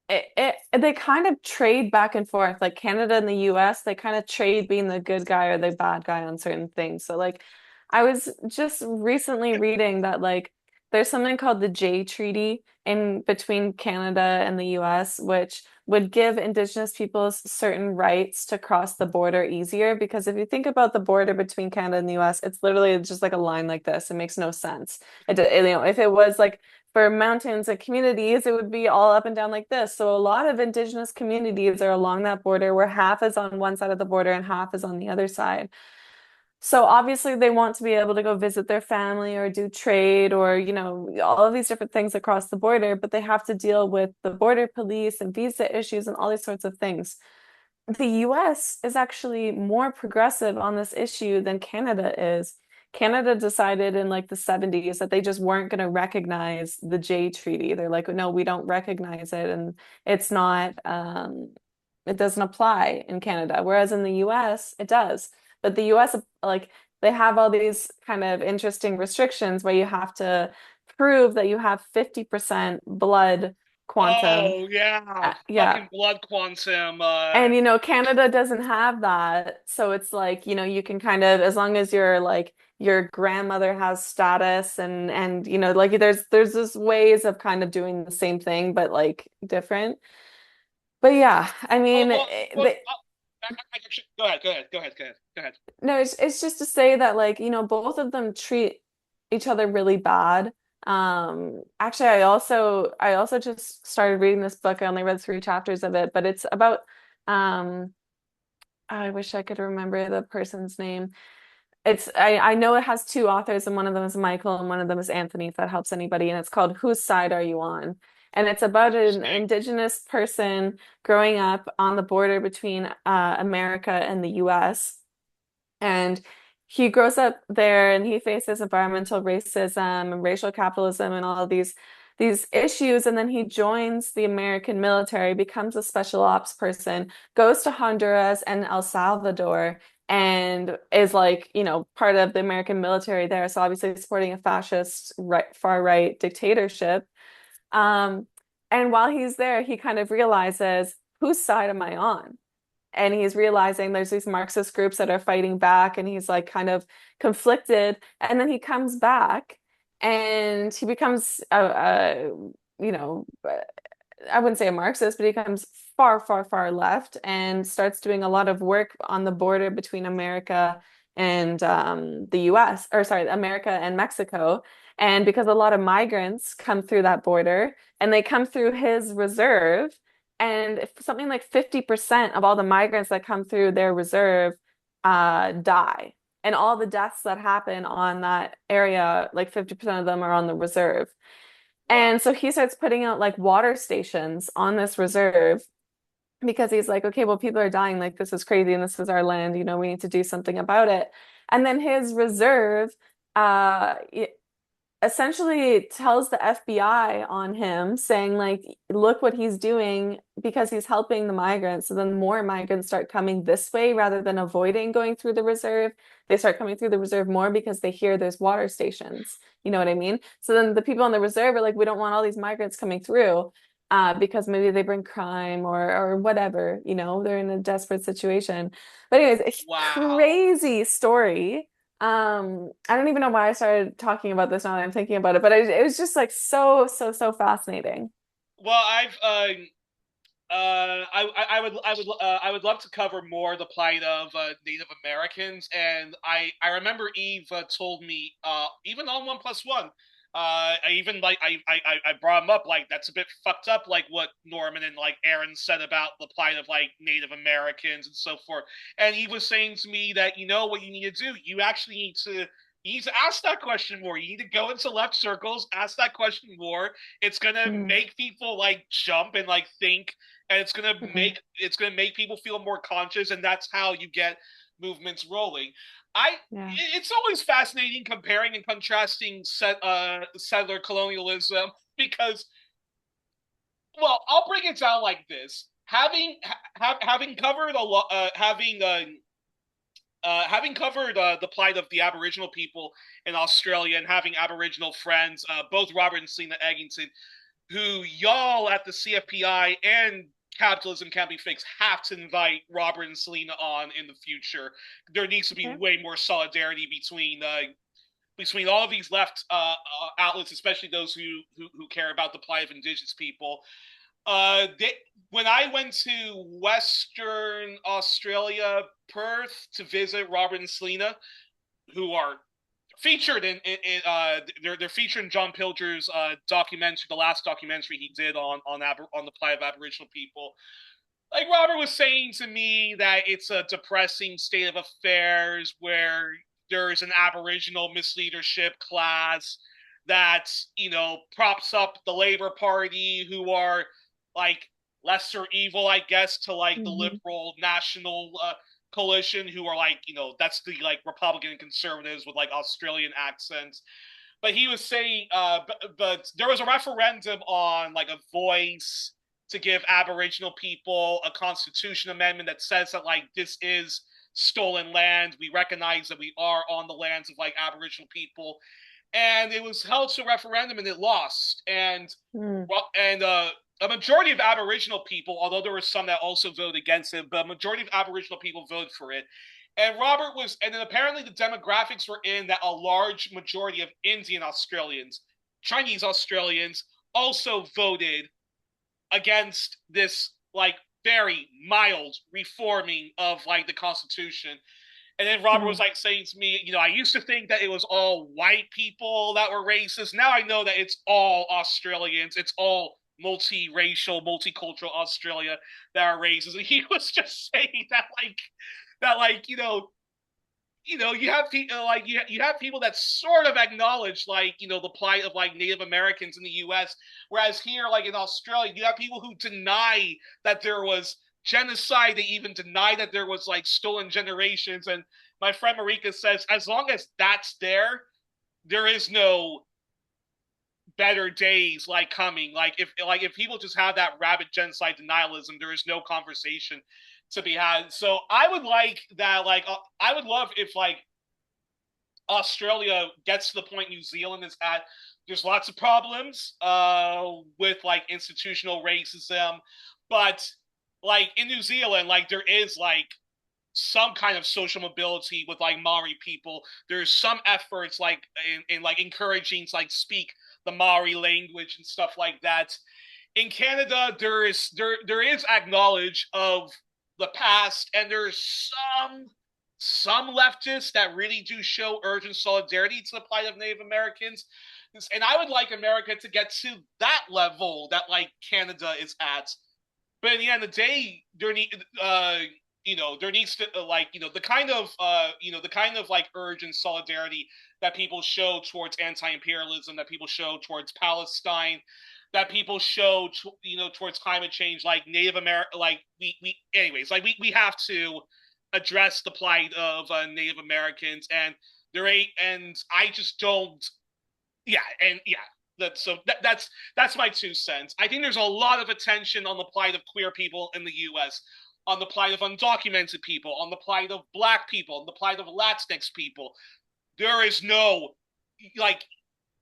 they kind of trade back and forth. Like Canada and the US, they kind of trade being the good guy or the bad guy on certain things. So like I was just recently reading that like there's something called the Jay Treaty in between Canada and the US, which would give Indigenous peoples certain rights to cross the border easier. Because if you think about the border between Canada and the US, it's literally just like a line like this. It makes no sense. If it was like for mountains and communities, it would be all up and down like this. So a lot of indigenous communities are along that border where half is on one side of the border and half is on the other side. So obviously they want to be able to go visit their family or do trade or, all of these different things across the border, but they have to deal with the border police and visa issues and all these sorts of things. The US is actually more progressive on this issue than Canada is. Canada decided in like the 70s that they just weren't going to recognize the Jay Treaty. They're like, no, we don't recognize it, and it's not, it doesn't apply in Canada. Whereas in the US, it does. But the US, like, they have all these kind of interesting restrictions where you have to prove that you have 50% blood quantum. Oh yeah, Yeah. fucking blood quantum. And Canada doesn't have that. So it's like, you can kind of, as long as you're like your grandmother has status and like there's this ways of kind of doing the same thing but like different. But yeah, I Well, mean, well, well actually, go ahead. no, it's just to say that like, both of them treat each other really bad. Actually, I also just started reading this book. I only read 3 chapters of it, but it's about um I wish I could remember the person's name. I know it has 2 authors, and one of them is Michael and one of them is Anthony, if that helps anybody. And it's called Whose Side Are You On? And it's about an Interesting. Indigenous person growing up on the border between America and the US. And he grows up there and he faces environmental racism and racial capitalism and all of these issues. And then he joins the American military, becomes a special ops person, goes to Honduras and El Salvador, and is like, part of the American military there. So obviously supporting a fascist far right dictatorship. Um, and while he's there, he kind of realizes, whose side am I on? And he's realizing there's these Marxist groups that are fighting back, and he's like kind of conflicted. And then he comes back and he becomes you know, I wouldn't say a Marxist, but he comes far, far, far left and starts doing a lot of work on the border between America and the US, or sorry, America and Mexico. And because a lot of migrants come through that border and they come through his reserve, and if something like 50% of all the migrants that come through their reserve die. And all the deaths that happen on that area, like 50% of them are on the reserve. Wow. And so he starts putting out like water stations on this reserve because he's like, okay, well, people are dying. Like, this is crazy and this is our land. We need to do something about it. And then his reserve uh, essentially tells the FBI on him, saying, like, look what he's doing because he's helping the migrants. So then more migrants start coming this way rather than avoiding going through the reserve. They start coming through the reserve more because they hear there's water stations. You know what I mean? So then the people on the reserve are like, we don't want all these migrants coming through. Because maybe they bring crime or whatever, they're in a desperate situation. But anyways, a Wow. crazy story. I don't even know why I started talking about this now that I'm thinking about it, but it was just like so, so, so fascinating. Well, I would love to cover more the plight of Native Americans, and I remember Eve told me even on 1+1. I even like I brought him up like that's a bit fucked up, like what Norman and like Aaron said about the plight of like Native Americans and so forth. And he was saying to me that what you need to do, you need to ask that question more. You need to go into left circles, ask that question more. It's gonna Mm, make people like jump and like think, and mm, it's gonna make people feel more conscious, and that's how you get movements rolling. I yeah. it's always fascinating comparing and contrasting settler colonialism because, well, I'll break it down like this: having covered a lot, having having covered the plight of the Aboriginal people in Australia and having Aboriginal friends, both Robert and Selena Eggington, who y'all at the CFPI and Capitalism Can't Be Fixed have to invite Robert and Selena on in the future. There needs to be Okay. way more solidarity between all of these left outlets, especially those who care about the plight of Indigenous people. They, when I went to Western Australia, Perth, to visit Robert and Selena, who are featured they're featured in John Pilger's documentary, the last documentary he did on the plight of Aboriginal people. Like Robert was saying to me that it's a depressing state of affairs where there's an Aboriginal misleadership class that, props up the Labor Party, who are like lesser evil, I guess, to like the Hmm. liberal national coalition, who are like, that's the like Republican and conservatives with like Australian accents. But he was saying, but there was a referendum on like a voice to give Aboriginal people a constitution amendment that says that like this is stolen land. We recognize that we are on the lands of like Aboriginal people, and it was held to a referendum and it lost. Mm. And a majority of Aboriginal people, although there were some that also voted against it, but a majority of Aboriginal people voted for it. And Robert was, and then apparently the demographics were in that a large majority of Indian Australians, Chinese Australians, also voted against this like very mild reforming of like the Constitution. And then Robert was Mm. like saying to me, I used to think that it was all white people that were racist. Now I know that it's all Australians. It's all multiracial, multicultural Australia that are racist. And he was just saying that you have people like you have people that sort of acknowledge like the plight of like Native Americans in the U.S. Whereas here, like in Australia, you have people who deny that there was genocide. They even deny that there was like stolen generations. And my friend Marika says, as long as that's there, there is no better days like coming. Like if people just have that rabid genocide denialism, there is no conversation to be had. So I would like that. I would love if like Australia gets to the point New Zealand is at. There's lots of problems with like institutional racism, but like in New Zealand, like there is like some kind of social mobility with like Maori people. There's some efforts like in like encouraging to like speak the Maori language and stuff like that. In Canada, there is acknowledge of the past, and there's some leftists that really do show urgent solidarity to the plight of Native Americans. And I would like America to get to that level that like Canada is at. But at the end of the day, there needs to the kind of like urgent solidarity that people show towards anti-imperialism, that people show towards Palestine, that people show towards climate change, like Native America. Like anyways, like we have to address the plight of Native Americans, and there ain't, and I just don't. Yeah, and yeah, that's my 2 cents. I think there's a lot of attention on the plight of queer people in the U.S., on the plight of undocumented people, on the plight of Black people, on the plight of Latinx people. There is no like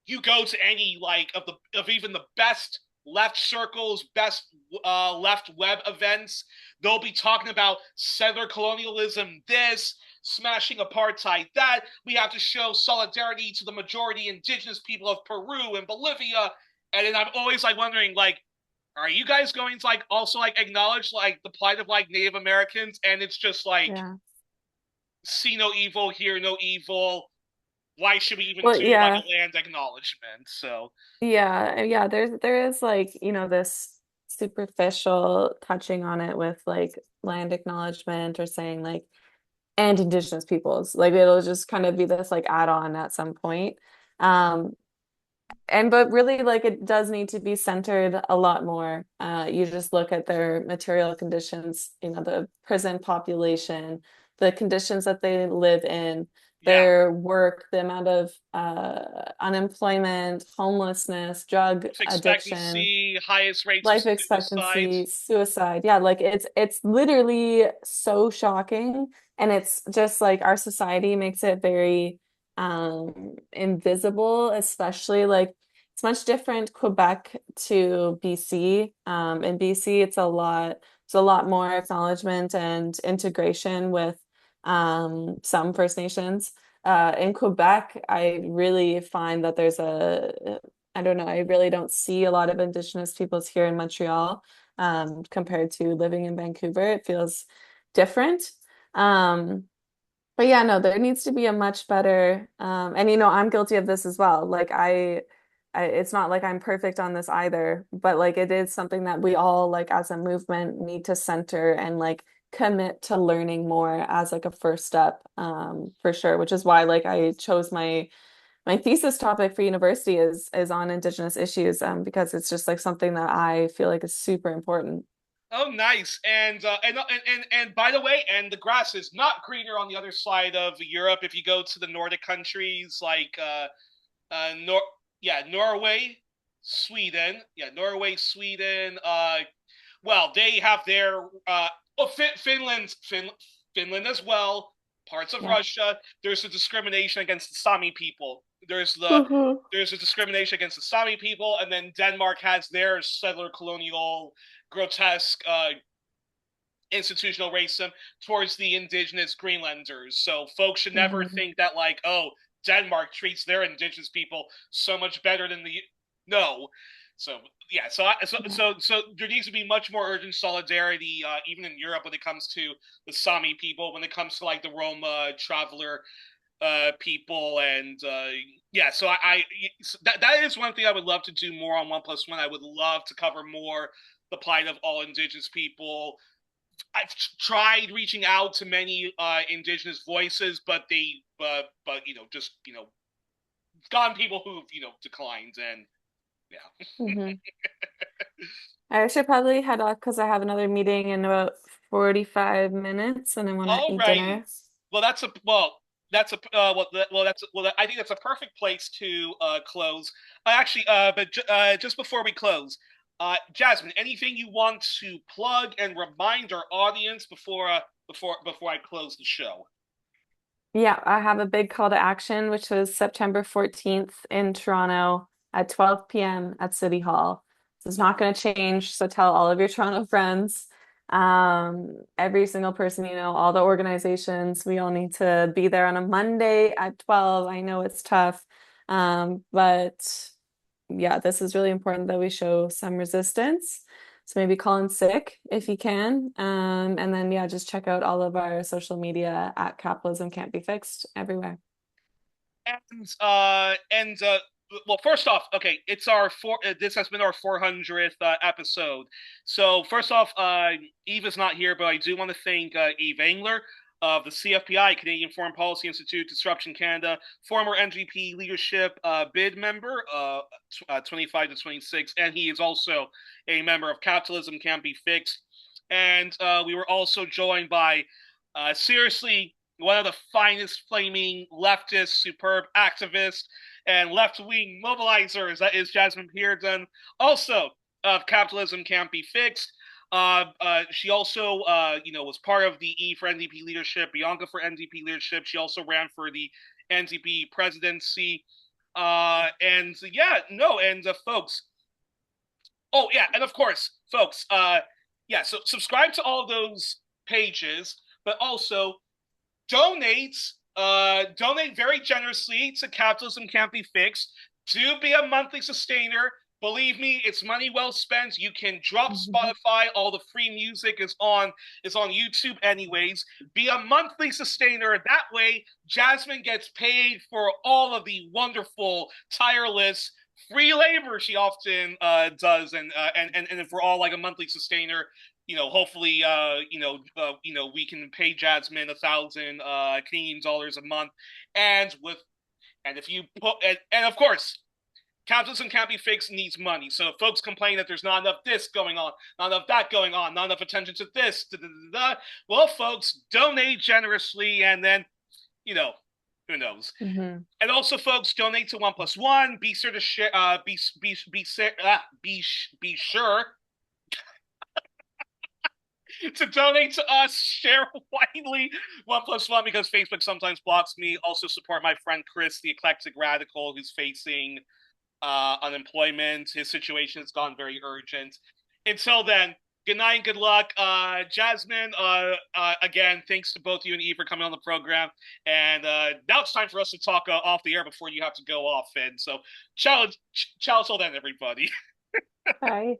you go to any like of even the best left circles, best left web events, they'll be talking about settler colonialism, this, smashing apartheid, that. We have to show solidarity to the majority indigenous people of Peru and Bolivia. And then I'm always like wondering, like, are you guys going to like also like acknowledge like the plight of like Native Americans? And it's just like Yeah. see no evil, hear no evil. Why should we even Well, do like yeah. a land acknowledgement? So Yeah. There is like, this superficial touching on it with like land acknowledgement or saying like and indigenous peoples. Like it'll just kind of be this like add-on at some point. Um, but really like it does need to be centered a lot more. You just look at their material conditions, the prison population, the conditions that they live in, Yeah. their work, the amount of unemployment, homelessness, drug Life addiction, expectancy, highest rates of life suicide. expectancy, suicide. Yeah, like it's literally so shocking. And it's just like our society makes it very invisible, especially like it's much different Quebec to BC. In BC, it's a lot more acknowledgement and integration with some First Nations. In Quebec, I really find that I don't know, I really don't see a lot of Indigenous peoples here in Montreal, compared to living in Vancouver. It feels different. Um, but yeah, no, there needs to be a much better, and I'm guilty of this as well. Like it's not like I'm perfect on this either, but like it is something that we all like as a movement need to center and like commit to learning more as like a first step, for sure, which is why like I chose my thesis topic for university is on Indigenous issues, because it's just like something that I feel like is super important. Oh, nice. And by the way, and the grass is not greener on the other side of Europe. If you go to the Nordic countries like Nor yeah, Norway, Sweden, well, they have their oh, Finland as well. Parts of Yeah. Russia. There's a discrimination against the Sami people. Mhm. There's a discrimination against the Sami people, and then Denmark has their settler colonial grotesque institutional racism towards the indigenous Greenlanders. So folks should never Mhm. think that like, oh, Denmark treats their indigenous people so much better than the no. So yeah, Yeah. so there needs to be much more urgent solidarity, even in Europe when it comes to the Sami people, when it comes to like the Roma traveler people, and yeah. So that is one thing I would love to do more on 1+1. I would love to cover more the plight of all indigenous people. I've tried reaching out to many indigenous voices, but just gone people who've declined, and yeah. Mhm. I should probably head off because I have another meeting in about 45 minutes and I want to eat Alrighty. dinner. Well, that's a I think that's a perfect place to close. Actually, just before we close, Jasmine, anything you want to plug and remind our audience before I close the show? Yeah, I have a big call to action, which was September 14th in Toronto at 12 p.m. at City Hall. This is not going to change, so tell all of your Toronto friends, every single person you know, all the organizations. We all need to be there on a Monday at 12. I know it's tough, but yeah, this is really important that we show some resistance. So maybe call in sick if you can. And then yeah, just check out all of our social media at Capitalism Can't Be Fixed everywhere. And well, first off, okay, it's our four. This has been our 400th episode. So first off, Eve is not here, but I do want to thank Yves Engler of the CFPI, Canadian Foreign Policy Institute, Disruption Canada, former NGP leadership bid member, 25 to 26, and he is also a member of Capitalism Can't Be Fixed. And we were also joined by seriously one of the finest flaming leftist, superb activists, and left-wing mobilizers. That is Jasmine Peardon, also of Capitalism Can't Be Fixed. She also, was part of the E for NDP leadership, Bianca for NDP leadership. She also ran for the NDP presidency. And yeah, no, and folks. Oh yeah, and of course, folks. Yeah, so subscribe to all those pages, but also donate donate very generously to Capitalism Can't Be Fixed. Do be a monthly sustainer. Believe me, it's money well spent. You can drop Spotify. All the free music is on YouTube anyways. Be a monthly sustainer. That way, Jasmine gets paid for all of the wonderful, tireless free labor she often does, and if we're all like a monthly sustainer, hopefully, we can pay Jasmine 1,000 Canadian dollars a month, and with and if you put and of course, capitalism can't be fixed needs money. So if folks complain that there's not enough this going on, not enough that going on, not enough attention to this, well, folks, donate generously, and then you know Who knows? Hmm. And also, folks, donate to 1+1. Be sure to share. Be sure to donate to us. Share widely 1+1 because Facebook sometimes blocks me. Also, support my friend Chris, the eclectic radical, who's facing unemployment. His situation has gone very urgent. Until then, good night and good luck. Jasmine, again, thanks to both you and Eve for coming on the program. And now it's time for us to talk off the air before you have to go off. And so, ciao till then, everybody. Bye.